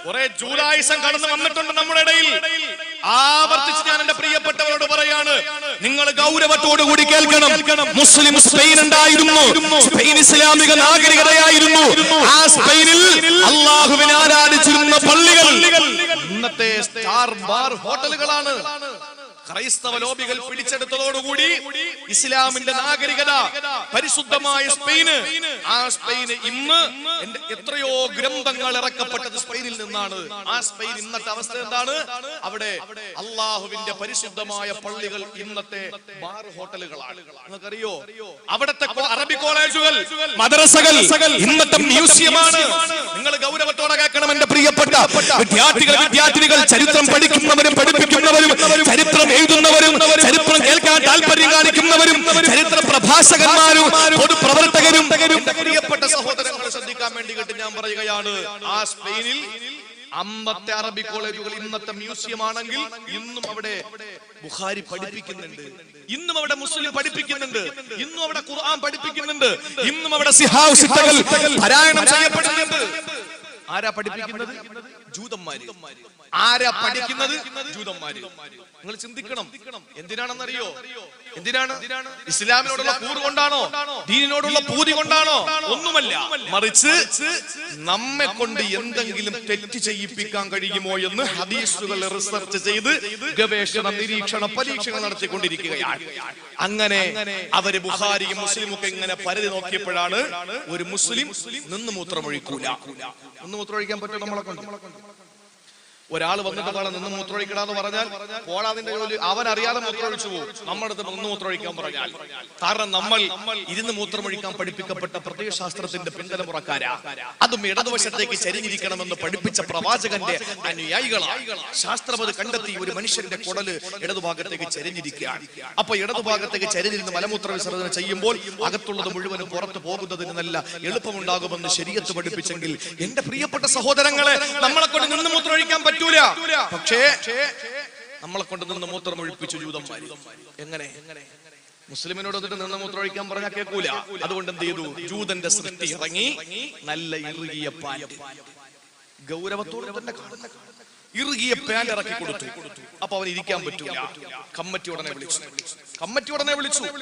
കുറെ ജൂലായുസം കടന്നു വന്നിട്ടുണ്ട് നമ്മുടെ ഇടയിൽ. ആവർത്തിച്ച് ഞാൻ എന്റെ പ്രിയപ്പെട്ടവരോട് പറയാണ്, നിങ്ങൾ ഗൗരവത്തോടു കൂടി കേൾക്കണം. മുസ്ലിം സ്പെയിൻ ഉണ്ടായിരുന്നു, സ്പെയിൻ ഇസ്ലാമിക നാഗരികതയായിരുന്നു. ആ സ്പെയിനിൽ അള്ളാഹുവിനെ ആരാധിച്ചിരുന്ന പള്ളികൾ ഇന്നത്തെ സ്റ്റാർ ബാർ ഹോട്ടലുകളാണ്. ക്രൈസ്തവ ലോബികൾ പിടിച്ചെടുത്തതോടുകൂടി ഇസ്ലാമിന്റെ നാഗരികത, പരിശുദ്ധമായ സ്പെയിന്, ആ സ്പെയിന് ഇന്ന് എത്രയോ ഗ്രന്ഥങ്ങൾ ഇറക്കപ്പെട്ടത് സ്പെയിനിൽ നിന്നാണ്. ആ സ്പെയിൻ ഇന്നത്തെ അവസ്ഥ എന്താണ്? അവിടെ അള്ളാഹുവിന്റെ പരിശുദ്ധമായ പള്ളികൾ ഇന്നത്തെ ബാർ ഹോട്ടലുകളാണ്. നിങ്ങൾക്കറിയോ, അവിടുത്തെ അറബി കോളേജുകൾ, മദ്രസകൾ ഇന്നത്തെ മ്യൂസിയമാണ്. നിങ്ങൾ ഗൗരവത്തോടെ കേൾക്കണം എന്റെ പ്രിയപ്പെട്ട വിദ്യാർത്ഥികൾ, ചരിത്രം പഠിക്കുന്നവരും പഠിപ്പിക്കുന്നവരും, ചരിത്രം എഴുതുന്നവരും, ചരിത്രം കേൾക്കാൻ താല്പര്യം കാണിക്കുന്നവരും, ചരിത്ര പ്രഭാഷകന്മാരും, പൊതുപ്രവർത്തകരും, പ്രിയപ്പെട്ട സഹോദരങ്ങളെ ശ്രദ്ധിക്കാൻ വേണ്ടിയിട്ട് ഞാൻ പറയുകയാണ്, ആ സ്പെയിനിൽ അന്നത്തെ അറബി കോളേജുകൾ ഇന്നത്തെ മ്യൂസിയം ആണെങ്കിൽ ഇന്നും അവിടെ ബുഖാരി പഠിപ്പിക്കുന്നുണ്ട്, ഇന്നും അവിടെ മുസ്ലിം പഠിപ്പിക്കുന്നുണ്ട്, ഇന്നും അവിടെ ഖുർആൻ പഠിപ്പിക്കുന്നുണ്ട്, ഇന്നും അവിടെ സിഹാഹ് സിത്തകൾ പാരായണം ചെയ്യപ്പെടുന്നുണ്ട്. ആരാ പഠിപ്പിക്കുന്നത്? ജൂതന്മാര്. ആരാ പഠിക്കുന്നത്? ജൂതന്മാര്. നിങ്ങൾ ചിന്തിക്കണം, എന്തിനാണെന്നറിയോ? എന്തിനാണ്? ഇസ്ലാമിനോടുള്ള കൂറ് കൊണ്ടാണോ? ദീനിനോടുള്ള പൂതി കൊണ്ടാണോ? ഒന്നുമല്ല, മറിച്ച് നമ്മെ കൊണ്ട് എന്തെങ്കിലും തെറ്റ് ചെയ്യിപ്പിക്കാൻ കഴിയുമോ എന്ന് ഹദീസുകൾ റിസർച്ച് ചെയ്ത് ഗവേഷണ നിരീക്ഷണ പരീക്ഷകൾ നടത്തിക്കൊണ്ടിരിക്കുകയാണ്. അങ്ങനെ അവര് ബുഖാരിയും മുസ്ലിമും ഒക്കെ ഇങ്ങനെ പരിധി നോക്കിയപ്പോഴാണ് ഒരു മുസ്ലിം നിന്ന് മൂത്രമൊഴിക്കൂല. നിന്ന് മൂത്രമൊഴിക്കാൻ പറ്റും നമ്മളെ കൊണ്ട്? ഒരാൾ വന്നിട്ട് പാടെ നിന്ന് മൂത്രമൊഴിക്കടാന്ന് പറഞ്ഞാൽ പോടാതിന്റെ ജോലി അവനറിയാതെ മൂത്രമൊഴിച്ചു പോകും. നമ്മുടെ അടുത്ത് നിന്ന് മൂത്രമൊഴിക്കാൻ പറഞ്ഞാൽ, കാരണം നമ്മൾ ഇരുന്ന് മൂത്രമൊഴിക്കാൻ പഠിപ്പിക്കപ്പെട്ട പ്രത്യയശാസ്ത്രത്തിന്റെ പിന്തലമുറക്കാരാ. അതും ഇടതുവശത്തേക്ക് ചരിഞ്ഞിരിക്കണമെന്ന് പഠിപ്പിച്ച പ്രവാചകന്റെ അനുയായികളാണ്. ശാസ്ത്രം അത് കണ്ടെത്തി, ഒരു മനുഷ്യന്റെ കുടല് ഇടതുഭാഗത്തേക്ക് ചരിഞ്ഞിരിക്കുകയാണ്. അപ്പൊ ഇടതുഭാഗത്തേക്ക് ചരിഞ്ഞിരുന്ന് മലമൂത്ര വിസർജനം ചെയ്യുമ്പോൾ അകത്തുള്ളത് മുഴുവനും പുറത്തു പോകുന്നതിന് നല്ല എളുപ്പമുണ്ടാകുമെന്ന് ശരീഅത്ത് പഠിപ്പിച്ചെങ്കിൽ എന്റെ പ്രിയപ്പെട്ട സഹോദരങ്ങളെ, നമ്മളെ കൊണ്ട് നിന്ന് മൂത്രമൊഴിക്കാൻ പറ്റൂല. പക്ഷേ നമ്മളെ കൊണ്ട് നിന്ന് മൂത്രമൊഴിപ്പിച്ചു ജൂതന്മാര്. എങ്ങനെ? മുസ്ലിമിനോട് വന്നിട്ട് നിന്ന് മൂത്രമൊഴിക്കാൻ പറഞ്ഞാൽ കേൾക്കൂല. അതുകൊണ്ട് എന്ത് ചെയ്തു? ജൂതന്റെ സൃഷ്ടി ഇറങ്ങി, നല്ല ഇറുകിയ പാന്റ്, ഗൗരവത്തോടെ തന്നെ ഇറുകിയ പാന്റ് ഇറക്കി കൊടുത്തു. അപ്പൊ അവൻ ഇരിക്കാൻ പറ്റൂല. കമ്മിറ്റി ഉടനെ വിളിച്ചു.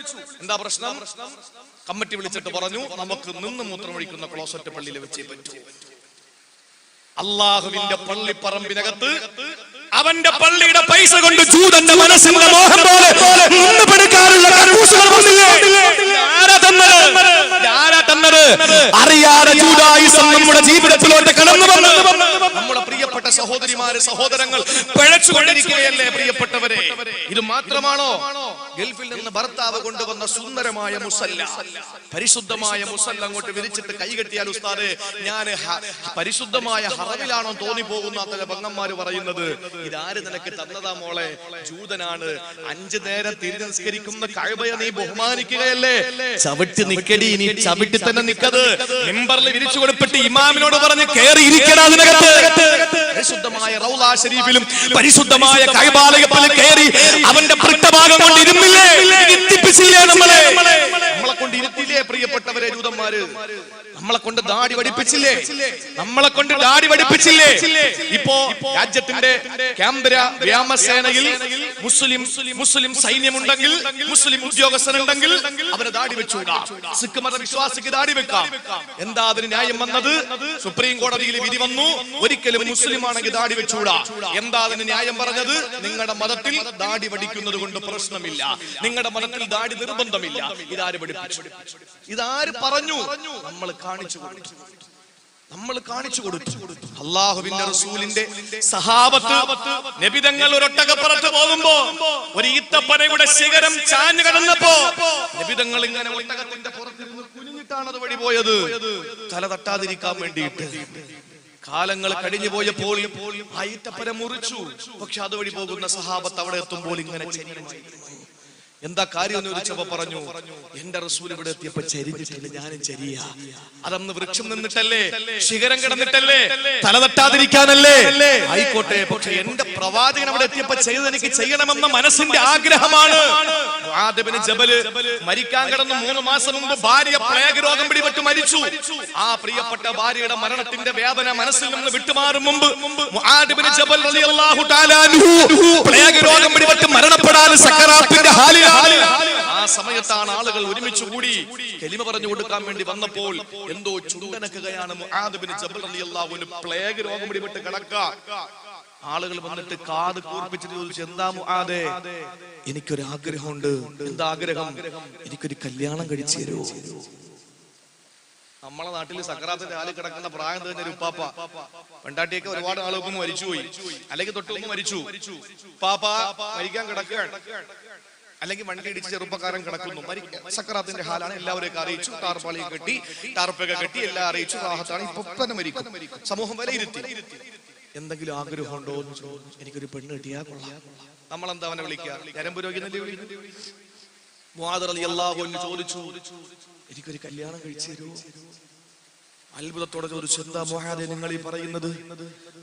എന്താ പ്രശ്നം? കമ്മിറ്റി വിളിച്ചിട്ട് പറഞ്ഞു, നമുക്ക് നിന്ന് മൂത്രമൊഴിക്കുന്ന ക്ലോസറ്റ് പള്ളിയിൽ വെച്ചേ പറ്റൂ. അള്ളാഹുവിന്റെ പള്ളിപ്പറമ്പിനകത്ത് അവന്റെ പള്ളിയുടെ പൈസ കൊണ്ട് ജൂതന്റെ മനസ്സിന്റെ മോഹം പോലെ നിന്ന് പെടുക്കാനുള്ള കർമ്മൂസുകൾ വന്നില്ലേ? ആരാ തന്നത്? അറിയാതെ ജൂദായിസം നമ്മുടെ ജീവിതത്തിലോട്ട് കടന്നു വന്നു. നമ്മുടെ പ്രിയപ്പെട്ട സഹോദരിമാർ സഹോദരിമാര് സഹോദരങ്ങൾ പിഴച്ചുകൊണ്ടിരിക്കുകയല്ലേ പ്രിയപ്പെട്ടവരെ? ഇത് മാത്രമാണോ? ഗൾഫിൽ നിന്ന് ഭർത്താവ് കൊണ്ടുവന്ന സുന്ദരമായ മുസല്ല, പരിശുദ്ധമായ മുസല്ല അങ്ങോട്ട് വിരിച്ചിട്ട് കൈകെട്ടിയാൽ ഉസ്താദേ ഞാൻ പരിശുദ്ധമായ ഹറമിലാണോ തോന്നിപ്പോകുന്ന ചില പെങ്ങന്മാര് പറയുന്നത്. ഇതാര് നിനക്ക് തന്നതാ മോളെ? ജൂതനാണ്. 5 നേരം തിരിഞ്ഞസ്കരിക്കുന്ന കഅബയെ നീ ബഹുമാനിക്കുകയല്ലേ? ചവിട്ടി നിക്കടി, നീ ചവിട്ടി തന്നെ നിക്കത്. മിമ്പറിൽ വിരിച്ചു കൊടുത്തിട്ട് ഇമാമിനോട് പറഞ്ഞ് കേറി ഇരിക്കടാ അതിനകത്ത്. പരിശുദ്ധമായ റൗള ശരീഫിലും പരിശുദ്ധമായ കഅബാലയത്തിലും കേറി അവന്റെ പൃഷ്ഠഭാഗം കൊണ്ട് ഇരുന്നില്ലേ? ഇരുത്തിപ്പിച്ചില്ലേ? നമ്മളെ കൊണ്ട് ഇരുത്തില്ലേ പ്രിയപ്പെട്ടവരെ? ജൂതന്മാര് നമ്മളെ കൊണ്ട് ദാടി പഠിപ്പിച്ചില്ലേ? നമ്മളെ കൊണ്ട് ദാടി പഠിപ്പിച്ചില്ലേ? ഇപ്പോ രാജ്യത്തിന്റെ കേന്ദ്ര വ്യോമസേനയിൽ മുസ്ലിം സൈന്യമുണ്ടെങ്കിൽ, മുസ്ലിം ഉദ്യോഗസ്ഥനുണ്ടെങ്കിൽ അവന് ദാടി വെച്ചൂടാ. സിഖ് മത വിശ്വാസിക്ക് ദാടി വെക്കാം. എന്താ അതിന് ന്യായം വന്നത്? സുപ്രീം കോടതിയിൽ വിധി വന്നു, ഒരിക്കലും മുസ്ലിം ആണെങ്കിൽ ദാടി വെച്ചൂടാ. എന്താ അതിന് ന്യായം പറഞ്ഞത്? നിങ്ങളുടെ മതത്തിൽ ദാടി പഠിക്കുന്നത് കൊണ്ട് പ്രശ്നമില്ല, നിങ്ങളുടെ മതത്തിൽ ദാടി നിർബന്ധമില്ല. ഇതാര് പഠിപ്പിച്ചു? ഇതാര് പറഞ്ഞു? നമ്മൾ കാണിച്ചു കൊടുത്തു. അല്ലാഹുവിന്റെ റസൂലിന്റെ സഹാബത്ത് നബിതങ്ങൾ ഒരൊട്ടകപ്പുറത്ത് പോകുമ്പോ ഒരു ഈത്തപ്പനയുടെ ശിഖരം ചാഞ്ഞു കിടന്നപ്പോ നബിതങ്ങൾ ഇങ്ങനെ ഒട്ടകത്തിന്റെ പുറത്തിരുന്ന് കുനിഞ്ഞിട്ടാണ് അത് വഴി പോയത്, തല തട്ടാതിരിക്കാൻ വേണ്ടിയിട്ട്. കാലങ്ങൾ കഴിഞ്ഞു പോയപ്പോൾ ആ ഈത്തപ്പന മുറിച്ചു. പക്ഷെ അതുവഴി പോകുന്ന സഹാബത്ത് അവിടെ എത്തുമ്പോൾ ഇങ്ങനെ എന്താ കാര്യം എന്ന് ചോദിച്ചപ്പോ പറഞ്ഞു, എന്റെ റസൂൽ ഇവിടെ എത്തിയപ്പോ ചരിഞ്ഞിട്ടില്ല, ഞാനും ചരിയ. അതന്ന് വൃക്ഷം നിന്നിട്ടല്ലേ, ശിഖരം കിടന്നിട്ടല്ലേ, തല തട്ടാതിരിക്കാനല്ലേ? ആയിക്കോട്ടെ, പക്ഷെ എന്റെ പ്രവാചകൻ അവിടെ എത്തിയപ്പോ ചെയ്തത് എനിക്ക് ചെയ്യണമെന്ന മനസ്സിന്റെ ആഗ്രഹമാണ്. മുആദ് ഇബ്നു ജബൽ മരിക്കാൻ കിടന്ന് 3 മാസം മുമ്പ് ഭാര്യ പ്ലേഗ് രോഗം പിടിപെട്ട് മരിച്ചു. ആ പ്രിയപ്പെട്ട ഭാര്യയുടെ മരണത്തിന്റെ വേദന മനസ്സിൽ നിന്ന് വിട്ടുമാറും മുമ്പ് മുആദ് ഇബ്നു ജബൽ റളിയല്ലാഹു തആല അൻഹു പ്ലേഗ് രോഗം പിടിപെട്ട് മരണപ്പെടാൻ സക്കറാത്തിന്റെ ഹാലിൽ. ആ സമയത്താണ് ആളുകൾ ഒരുമിച്ച് കൂടി കലിമ പറഞ്ഞു കൊടുക്കാൻ വേണ്ടി വന്നപ്പോൾ എന്തോ ചുണ്ടനക്കുകയാണ്. മുആദ് ഇബ്നു ജബൽ റളിയല്ലാഹു അൻഹു പ്ലേഗ് രോഗം പിടിപെട്ട് കിടക്കുക. ആളുകൾ വന്നിട്ട് കാത് കൂർപ്പിച്ചിട്ട് ചോദിച്ചു, എന്താ മുആദേ? എനിക്കൊരു ആഗ്രഹമുണ്ട്. എന്താ ആഗ്രഹം? എനിക്കൊരു കല്യാണം കഴിച്ചു തരുമോ? നമ്മളെ നാട്ടിൽ സക്കറാത്തിന്റെ ഹാലിൽ കിടക്കുന്ന പ്രായം കഴിഞ്ഞൊരു ഉപ്പാപ്പ, പെണ്ടാട്ടിയൊക്കെ ഒരുപാട് ആളുകൾക്ക് മരിച്ചുപോയി, അല്ലെങ്കിൽ തൊട്ടുമുമ്പ് മരിച്ചു. പാപ്പ മരിക്കാൻ കിടക്കുകയാണ്, അല്ലെങ്കിൽ വണ്ടി ഇടിച്ച് ചെറുപ്പക്കാരൻ കിടക്കുന്നു, സക്കറാത്തിന്റെ ഹാലാണ്. എല്ലാവരെയൊക്കെ അറിയിച്ചു, ടാർപ്പാളി കെട്ടി, ടാർപ്പൊക്കെ കെട്ടി എല്ലാം അറിയിച്ചു. റാഹത്താണ്, ഇപ്പൊ തന്നെ മരിക്കും. സമൂഹം വിലയിരുത്തി. എന്തെങ്കിലും ആഗ്രഹമുണ്ടോ എന്ന് ചോദിച്ചു. എനിക്കൊരു പെണ്ണ് കിട്ടിയാ കൊള്ളാം. നമ്മളെന്താ അവനെ വിളിക്കുക? ഞരമ്പ് രോഗിന്നല്ലേ വിളിക്കുന്നത്. മുആദ് റളിയല്ലാഹു അൻഹു ചോദിച്ചു, എനിക്കൊരു കല്യാണം കഴിച്ചു തരുമോ? അത്ഭുതത്തോടെ ചോദിച്ചു, എന്താ മുആദേ നിങ്ങൾ ഈ പറയുന്നത്?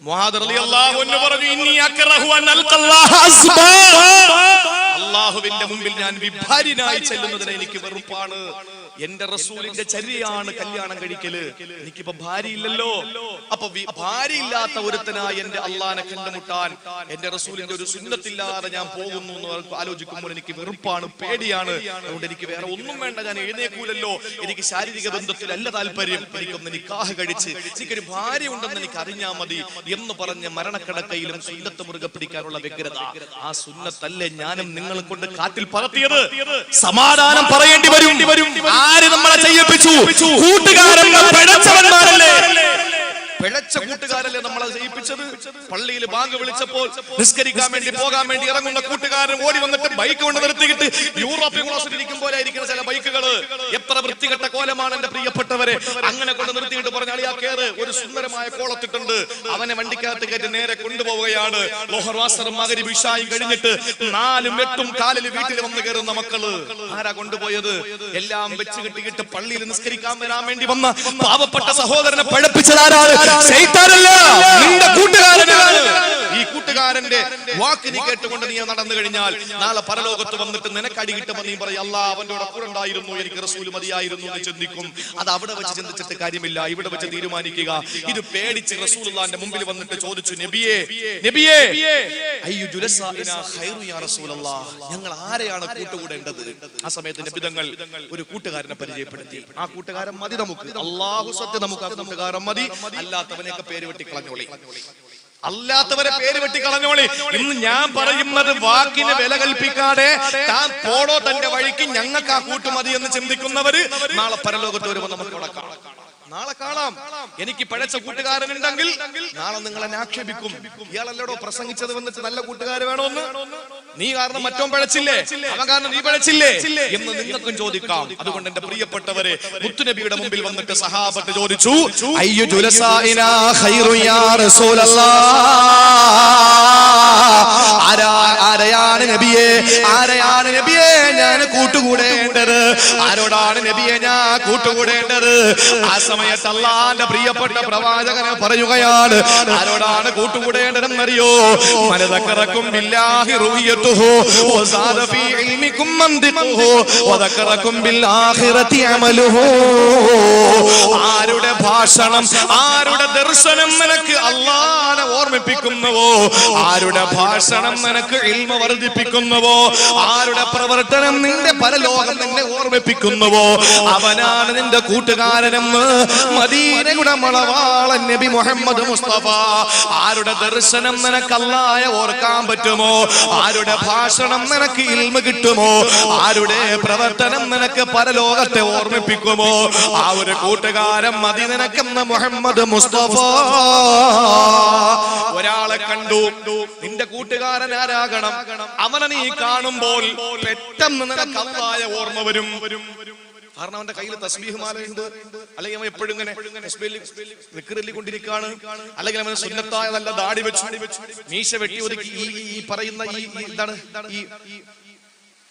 മുആദ് റളിയല്ലാഹു അൻഹു പറഞ്ഞു, ഇന്നി അക്റഹു അൻ അൽഖല്ലാഹ അസ്ബാ. അല്ലാഹുവിന്റെ മുമ്പിൽ ഞാൻ വിഭാര്യനായി ചെല്ലുന്നതിനെ എനിക്ക് വെറുപ്പാണ്. എന്റെ റസൂലിന്റെ ചര്യയാണ് കല്യാണം കഴിക്കല്. എനിക്കിപ്പോ ഭാര്യയില്ലല്ലോ. അപ്പൊ ഭാര്യയില്ലാത്ത ഒരുത്തനായി എന്റെ അള്ളാനെ കണ്ടുമുട്ടാൻ എന്റെ റസൂലിന്റെ ഒരു സുന്നത്തില്ലാതെ ഞാൻ പോകുന്നു എന്ന് ആലോചിക്കുമ്പോൾ എനിക്ക് വെറുപ്പാണ്, പേടിയാണ്. അതുകൊണ്ട് എനിക്ക് വേറെ ഒന്നും വേണ്ട, ഞാൻ എഴുന്നേക്കൂലല്ലോ. എനിക്ക് ശാരീരിക ബന്ധത്തിലല്ല താല്പര്യം. എനിക്കൊന്ന് നിക്കാഹ് കഴിച്ച് എനിക്കൊരു ഭാര്യ ഉണ്ടെന്ന് എനിക്ക് അറിഞ്ഞാൽ മതി എന്ന് പറഞ്ഞ് മരണക്കിടക്കയിലും സുന്നത്ത് മുറുകെ പിടിക്കാനുള്ള വ്യഗ്രത. ആ സുന്നത്തല്ലേ ഞാനും നിങ്ങളും കൊണ്ട് കാറ്റിൽ പറത്തിയത്? സമാധാനം പറയേണ്ടി വരും. ആര് നമ്മളെ ചെയ്യിപ്പിച്ചു? കൂട്ടുകാരന്മാർ പിഴച്ചവന്മാരല്ലേ? പിഴച്ച കൂട്ടുകാരല്ലേ നമ്മളെ ചെയ്യിപ്പിച്ചത്? പള്ളിയിൽ ബാങ്ക് വിളിച്ചപ്പോൾ നിസ്കരിക്കാൻ വേണ്ടി പോകാൻ വേണ്ടി ഇറങ്ങുന്ന കൂട്ടുകാരൻ ഓടി വന്നിട്ട് ബൈക്ക് കൊണ്ട് നിർത്തിയിട്ട് യൂറോപ്യൻ ക്ലാസ്സിൽ ഇരിക്കുമ്പോൾ ഇരിക്കുന്ന ചില ബൈക്കുകൾ എത്ര വൃത്തികെട്ട കോലമാണ് എന്റെ പ്രിയപ്പെട്ടവരെ. അങ്ങനെ കൊണ്ട് നിർത്തിയിട്ട് പറഞ്ഞ അളിയാ കേറ്, ഒരു സുന്ദരമായ കോളത്തിട്ടുണ്ട്. അവനെ വണ്ടിക്കകത്ത് കയറ്റി നേരെ കൊണ്ടുപോവുകയാണ്. ലോഹർ വാസറും മഗ്‌രിബ് ഇശായും കഴിഞ്ഞിട്ട് 4ഉം 8ഉം കാലിൽ വീട്ടിൽ വന്ന് കയറുന്ന മക്കള്. ആരാ കൊണ്ടുപോയത്? എല്ലാം വെച്ച് കെട്ടിയിട്ട് പള്ളിയിൽ നിസ്കരിക്കാൻ വരാൻ വേണ്ടി വന്ന പാവപ്പെട്ട സഹോദരനെ പഴപ്പിച്ചതാരാണ്? ശൈത്താനല്ല, നിന്റെ കൂട്ടുകാരനാണ്. ഈ കൂട്ടുകാരന്റെ വാക്ക് നീ കേട്ടുകൊണ്ട് നീ നടന്നു കഴിഞ്ഞാൽ നാളെ പരലോകത്ത് വന്നിട്ട് നിനക്ക് അടി കിട്ടുമ്പോൾ നീ പറയും, അല്ലാഹ് അവന്റെ കൂടെ ഉണ്ടായിരുന്നു, എനിക്ക് റസൂൽ മതിയായിരുന്നു എന്ന് ചിന്തിക്കും. അത് അവിടെ വെച്ച് ചിന്തിച്ചിട്ട് കാര്യമില്ല, ഇവിടെ വെച്ച് തീരുമാനിക്കുക. ഇത് പേടിച്ച് റസൂലുള്ളാഹിന്റെ മുമ്പിൽ വന്നിട്ട് ചോദിച്ചു, നബിയേ നബിയേ അയ്യു ജുലസാഇനാ ഖൈറു യാ റസൂലല്ലാഹ്, ഞങ്ങൾ ആരെയാണ് കൂട്ടുകൂടേണ്ടത്? ആ സമയത്ത് നബി തങ്ങൾ ഒരു കൂട്ടുകാരനെ പരിചയപ്പെടുത്തി. ആ കൂട്ടുകാരൻ മതി നമുക്ക്, അല്ലാഹു സത്യം നമുക്ക് ആ കൂട്ടുകാരൻ മതി. അല്ലാത്തവനെയൊക്കെ പേര് വെട്ടി കളഞ്ഞോളി, അല്ലാത്തവരെ പേര് വെട്ടി കളഞ്ഞോളി. ഇന്ന് ഞാൻ പറയുന്നത് വാക്കിന് വില കൽപ്പിക്കാതെ താൻ പോടോ തന്റെ വഴിക്ക്, ഞങ്ങൾക്ക് ആ കൂട്ടുമതി എന്ന് ചിന്തിക്കുന്നവര് നാളെ പരലോകത്ത് വരുമ്പോൾ നമുക്ക് കാണാം. നാളെ കാണാം. എനിക്ക് പഴച്ച കൂട്ടുകാരനുണ്ടെങ്കിൽ നാളെ നിങ്ങളെ ആക്ഷേപിക്കും. ഇയാളല്ലടോ പ്രസംഗിച്ചത് വന്നിട്ട് നല്ല കൂട്ടുകാര് വേണോന്ന്, നീ കാരണം മറ്റോ പഴച്ചില്ലേ, അവൻ കാരണം നീ പഴച്ചില്ലേ എന്ന് നിങ്ങൾക്കും ചോദിക്കാം. അതുകൊണ്ട് എന്റെ പ്രിയപ്പെട്ടവരെ, മുത്തുനബിയുടെ മുമ്പിൽ വന്നിട്ട് സഹാബത്ത് ചോദിച്ചു, അയ്യു ജുലസാഇനാ ഖൈറു യാ റസൂലല്ലാഹ്, ആരെയാണ് നബിയെ, ആരെയാണ് നബിയെ ഞാൻ കൂട്ടുകൂടേണ്ടത്, ആരോടാണ് നബിയെ ഞാൻ കൂട്ടുകൂടേണ്ടത്? ആ സമയത്ത് അല്ലാഹുവിന്റെ പ്രിയപ്പെട്ട പ്രവാചകനെ പറയുകയാണ്, ആരോടാണ് കൂട്ടുകൂടേണ്ടതെന്നറിയോ? മനദക്കറക്കും ബില്ലാഹി റുയതുഹു വസാദ ഫീ ഇൽമികും മന്തിഖുഹു വദക്കറക്കും ബിൽ ആഖിറതി അമലുഹു. ആരുടെ ഭാഷണം, ആരുടെ ദർശനം നിനക്ക് അല്ലാഹുവിനെ ഓർമ്മിപ്പിക്കുന്നുവോ, ആരുടെ ഭാഷണം നിനക്ക് ഇൽമ വർദ്ധിപ്പിക്കുന്നുവോ, ആരുടെ പ്രവർത്തനം നിന്റെ പരലോകം നിന്നെ ഓർമ്മിപ്പിക്കുന്നുവോ, അവനാണ് നിന്റെ കൂട്ടുകാരനെന്ന് മദീനയുടെ മണവാളൻ നബി മുഹമ്മദ് മുസ്തഫ. ആരുടെ ദർശനം നിനക്ക് അല്ലാഹയെ ഓർക്കാൻ പറ്റുമോ, ആരുടെ ഭാഷണം നിനക്ക് ഇൽമ കിട്ടുമോ, ആരുടെ പ്രവർത്തനം നിനക്ക് പരലോകത്തെ ഓർമ്മിപ്പിക്കുമോ, ആ ഒരു കൂട്ടുകാരൻ മതി നിനക്കെന്ന മുഹമ്മദ് മുസ്തഫ. ഒരാളെ കണ്ടു, നിന്റെ കൂട്ടുകാരൻ ആരാകണം? അവനെ നീ കാണുമ്പോൾ പെട്ടെന്ന് നിനക്ക് അല്ലാഹയെ ഓർമ്മ വരും. കാരണം അവന്റെ കയ്യിൽ തസ്ബീഹ് മാലയുണ്ട്, അല്ലെങ്കിൽ അവൻ എപ്പോഴും ഇങ്ങനെ കൊണ്ടിരിക്കുകയാണ്, അല്ലെങ്കിൽ അവന് സുന്നത്തായ നല്ല ദാടി വെച്ചു, മീശ വെട്ടി ഒതുക്കി ഈ പറയുന്ന എന്താണ് ഈ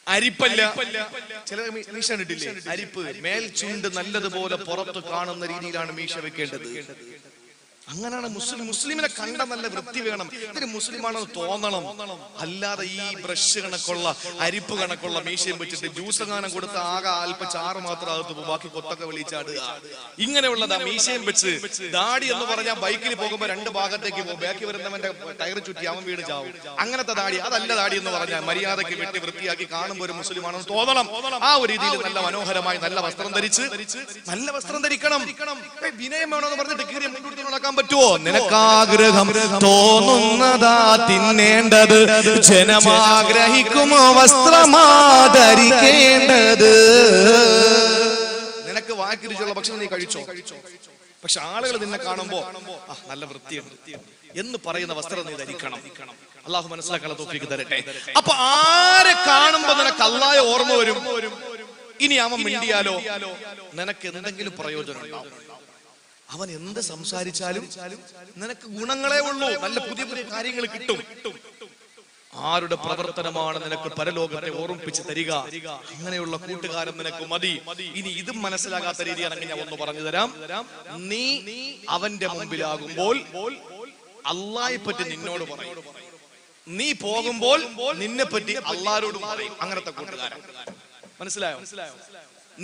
അരിപ്പല്ല, ചില മീശ ഇട്ടില്ലേ അരിപ്പ്, മേൽ ചുണ്ട് നല്ലതുപോലെ പുറത്ത് കാണുന്ന രീതിയിലാണ് മീശ വെക്കേണ്ടത്. അങ്ങനെയാണ് മുസ്ലിമിനെ കണ്ട നല്ല വൃത്തി വേണം, ഇതൊരു മുസ്ലിമാണെന്ന് തോന്നണം. അല്ലാതെ ഈ ബ്രഷ് കണക്കുള്ള അരിപ്പ് കണക്കുള്ള മീശയും വെച്ചിട്ട് ജ്യൂസ് എങ്ങാനും കൊടുത്ത് ആകെ അല്പ ചാറ് മാത്രം അകത്ത് പോകും, ബാക്കി കൊത്തൊക്കെ വെളിച്ചാടുക. ഇങ്ങനെയുള്ളതാ മീശയും വെച്ച്. ദാടി എന്ന് പറഞ്ഞാൽ ബൈക്കിൽ പോകുമ്പോ രണ്ട് ഭാഗത്തേക്ക് പോകും, ബാക്കി വരുന്നവന്റെ ടയർ ചുറ്റി അവൻ വീട് ചാവും. അങ്ങനത്തെ ദാടി അതല്ല. ദാടി എന്ന് പറഞ്ഞാൽ മര്യാദയ്ക്ക് വെട്ടി വൃത്തിയാക്കി കാണുമ്പോൾ ഒരു മുസ്ലിമാണെന്ന് തോന്നണം. ആ ഒരു രീതിയിൽ നല്ല മനോഹരമായി നല്ല വസ്ത്രം ധരിച്ച്, നല്ല വസ്ത്രം ധരിക്കണം. വിനയം വേണമെന്ന് പറഞ്ഞിട്ട് കീറിയ മുൻകൂട്ടി നടക്കാൻ പറ്റുമോ? നിനക്കാഗ്രഹം തോന്നുന്നതാ തിന്നേണ്ടത്, ജനമാഗ്രഹിക്കുമോ വസ്ത്രമാധരിക്കേണ്ടത്. നിനക്ക് വാക്കിരിച്ചുള്ള ഭക്ഷണം നീ കഴിച്ചോ, പക്ഷെ ആളുകൾ നിന്നെ കാണുമ്പോ നല്ല വൃത്തിയുണ്ട് എന്ന് പറയുന്ന വസ്ത്രം നീ ധരിക്കണം. അള്ളാഹു മനസ്സിലാക്കാനുള്ള തൗഫീഖ് തരട്ടെ. അപ്പൊ ആരെ കാണുമ്പോ നിനക്ക് അല്ലാഹയെ ഓർമ്മ വരും. ഇനി അവൻ മിണ്ടിയാലോ നിനക്ക് എന്തെങ്കിലും പ്രയോജനം ഉണ്ടാവും? അവൻ എന്ത് സംസാരിച്ചാലും നിനക്ക് ഗുണങ്ങളേ ഉള്ളൂ, നല്ല പുതിയ പുതിയ കാര്യങ്ങൾ കിട്ടും. ആരുടെ പ്രവർത്തനമാണ് നിനക്ക് പരലോകത്തെ ഓർമ്മിപ്പിച്ച് തരിക? അങ്ങനെയുള്ള കൂട്ടുകാരൻ നിനക്ക് മതി. ഇനി ഇതും മനസ്സിലാകാത്ത രീതിയാണെങ്കിൽ ഞാൻ ഒന്ന് പറഞ്ഞു തരാം. നീ അവന്റെ മുമ്പിലാകുമ്പോൾ അല്ലാഹയെ പറ്റി നിന്നോട് പറയും, നീ പോകുമ്പോൾ നിന്നെ പറ്റി അല്ലാഹയോട് പറയും. അങ്ങനത്തെ കൂട്ടുകാരൻ മനസ്സിലായോ?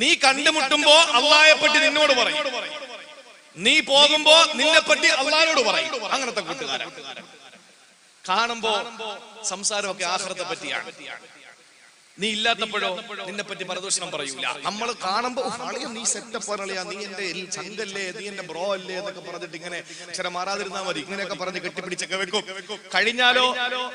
നീ കണ്ടുമുട്ടുമ്പോ അല്ലാഹയെ പറ്റി നിന്നോട് പറയും, നീ പോകുമ്പോ നിന്നെ പറ്റി അല്ലാഹയോട് പറയും. അങ്ങനത്തെ കൂട്ടുകാരൻ. കാണുമ്പോ സംസാരമൊക്കെ ആഖിറത്തെ പറ്റിയാണ്. നീ ഇല്ലാത്തപ്പോഴോ നിന്നെ പറ്റി പരദൂഷണം പറയൂല. നമ്മൾ കാണുമ്പോ നീ സെറ്റപ്പ് അളിയാ, നീ എന്റെ ചങ്കല്ലേ, നീ എന്റെ ബ്രോ അല്ലേ എന്നൊക്കെ പറഞ്ഞിട്ട് ഇങ്ങനെ അക്ഷരം മാറാതിരുന്നാ മതി. ഇങ്ങനെയൊക്കെ പറഞ്ഞ് കെട്ടിപ്പിടിച്ചൊക്കെ വെക്കും. കഴിഞ്ഞാലോ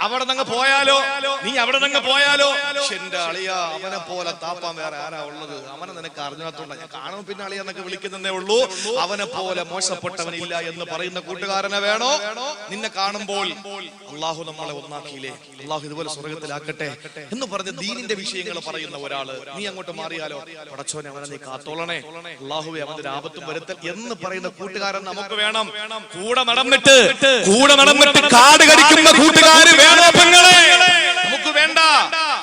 അവിടെ നിന്ന് പോയാലോ, നീ അവിടെ നിന്ന് പോയാലോ, എന്റെ അളിയാ അവനെ പോലെ താപ്പാൻ വേറെ ആരാ ഉള്ളത്? അവനെ നിനക്ക് അറിഞ്ഞാത്തോണ്ടാ, ഞാൻ കാണുമ്പോ പിന്നെ അളിയാ എന്നൊക്കെ വിളിക്കുന്നതേ ഉള്ളൂ. അവനെ പോലെ മോശപ്പെട്ടവനില്ല എന്ന് പറയുന്ന കൂട്ടുകാരനെ വേണോ? നിന്നെ കാണുമ്പോൾ അള്ളാഹു നമ്മളെ ഒന്നാക്കിയില്ലേ, അള്ളാഹു ഇതുപോലെ സ്വർഗത്തിലാക്കട്ടെ എന്ന് പറഞ്ഞ് ദീനിന്റെ വിഷയങ്ങൾ പറയുന്ന ഒരാള് നീ അങ്ങോട്ട് മാറിയാലോ, പടച്ചോനെ അവനെ നീ കാത്തോളണേ, അല്ലാഹുവേ അവന്റെ ആപത്തും വരുത്തൽ എന്ന് പറയുന്ന കൂട്ടുകാരൻ നമുക്ക് വേണം. കൂടെ നടന്നിട്ട് കാട് കടിക്കുന്ന കൂട്ടുകാര് വേണോ പെങ്ങളെ? നമുക്ക് വേണ്ട,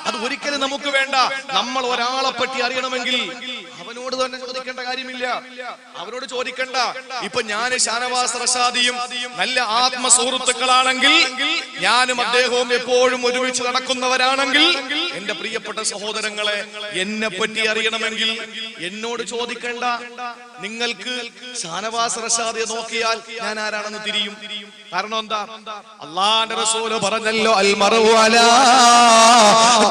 അത് ഒരിക്കലും നമുക്ക് വേണ്ട. നമ്മൾ ഒരാളെ പറ്റി അറിയണമെങ്കിൽ അവനോട് തന്നെ ചോദിക്കേണ്ട കാര്യമില്ല, അവനോട് ചോദിക്കണ്ട. ഇപ്പൊ ഞാൻ ഷാനവാസ് റഷാദിയും നല്ല ആത്മസുഹൃത്തുക്കളാണെങ്കിൽ, ഞാനും അദ്ദേഹവും എപ്പോഴും ഒരുമിച്ച് നടക്കുന്നവരാണെങ്കിൽ, എന്റെ പ്രിയപ്പെട്ട സഹോദരങ്ങളെ, എന്നെ പറ്റി അറിയണമെങ്കിൽ എന്നോട് ചോദിക്കേണ്ട. നിങ്ങൾക്ക് ഷാനവാസ് റഷാദിയെ നോക്കിയാൽ ഞാൻ ആരാണെന്ന് തിരിയും. കാരണം എന്താ? അല്ലാഹുവിന്റെ റസൂൽ പറഞ്ഞല്ലോ, അൽ മർഉ അലാ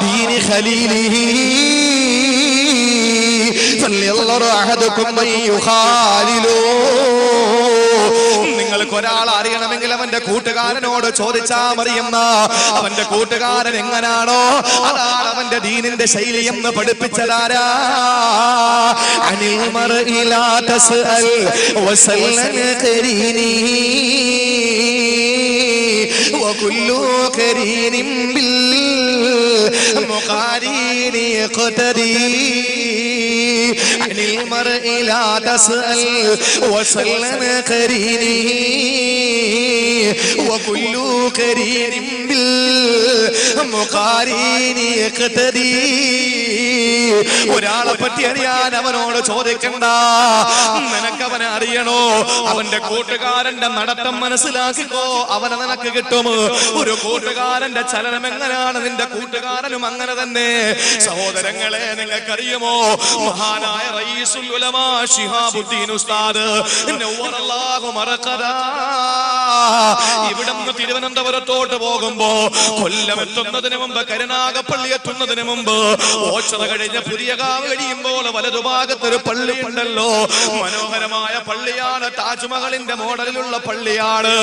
ദീനി ഖലീലിഹി ഫല്യൻദുർ അഹദുകും മൻ യുഖാലിലു. നിങ്ങൾക്ക് ഒരാൾ അറിയണമെങ്കിൽ അവന്റെ കൂട്ടുകാരനോട് ചോദിച്ചാ മതിയെന്ന അവന്റെ കൂട്ടുകാരൻ എങ്ങനാണോ അതാണ് അവന്റെ ദീനിന്റെ ശൈലി എന്ന് പഠിപ്പിച്ചതാരാ? അനിൽ മർഇ ലാ തസ്അൽ വസല്ലൻ കരീനി വകുല്ലു കരീനിൻ ബിൽ മുഖാരീനി യഖ്തദി അനിൽ മർഇ ലാ തസ്അൽ വസല്ലൻ കരീനി വകുല്ലു കരീനിൻ ബിൽ മുഖാരീനി യഖ്തദി. ഒരാളെ പറ്റി അറിയാൻ അവനോട് ചോദിക്കണ്ട, നിനക്കവനെ അറിയണോ? അവന്റെ കൂട്ടുകാരന്റെ നടത്തം മനസ്സിലാക്കിക്കോ, അവനെ നിനക്ക് കിട്ടും. ഒരു കൂട്ടുകാരന്റെ ചലനം എങ്ങനെയാണ് നിന്റെ കൂട്ടുകാരനും അങ്ങനെ തന്നെ. സഹോദരങ്ങളെ, നിങ്ങൾക്കറിയുമോ മഹാനായ റഈസുൽ ഉലമാ ശിഹാബുദ്ദീൻ ഉസ്താദ് നവ്വറല്ലാഹു മർഖദാ ഇവിടുന്ന് തിരുവനന്തപുരത്തോട്ട് പോകുമ്പോ കൊല്ലം എത്തുന്നതിന് മുമ്പ്, കരുനാഗപ്പള്ളി എത്തുന്നതിന് മുമ്പ്, ഓച്ചറ കഴിഞ്ഞ പുതിയകാവ് കഴിയുമ്പോൾ വലതുഭാഗത്തൊരു പള്ളി ഉണ്ടല്ലോ. മനോഹരമായ പള്ളിയാണ്, താജ്മഹലിന്റെ മോഡലിലുള്ള പള്ളിയാണ്,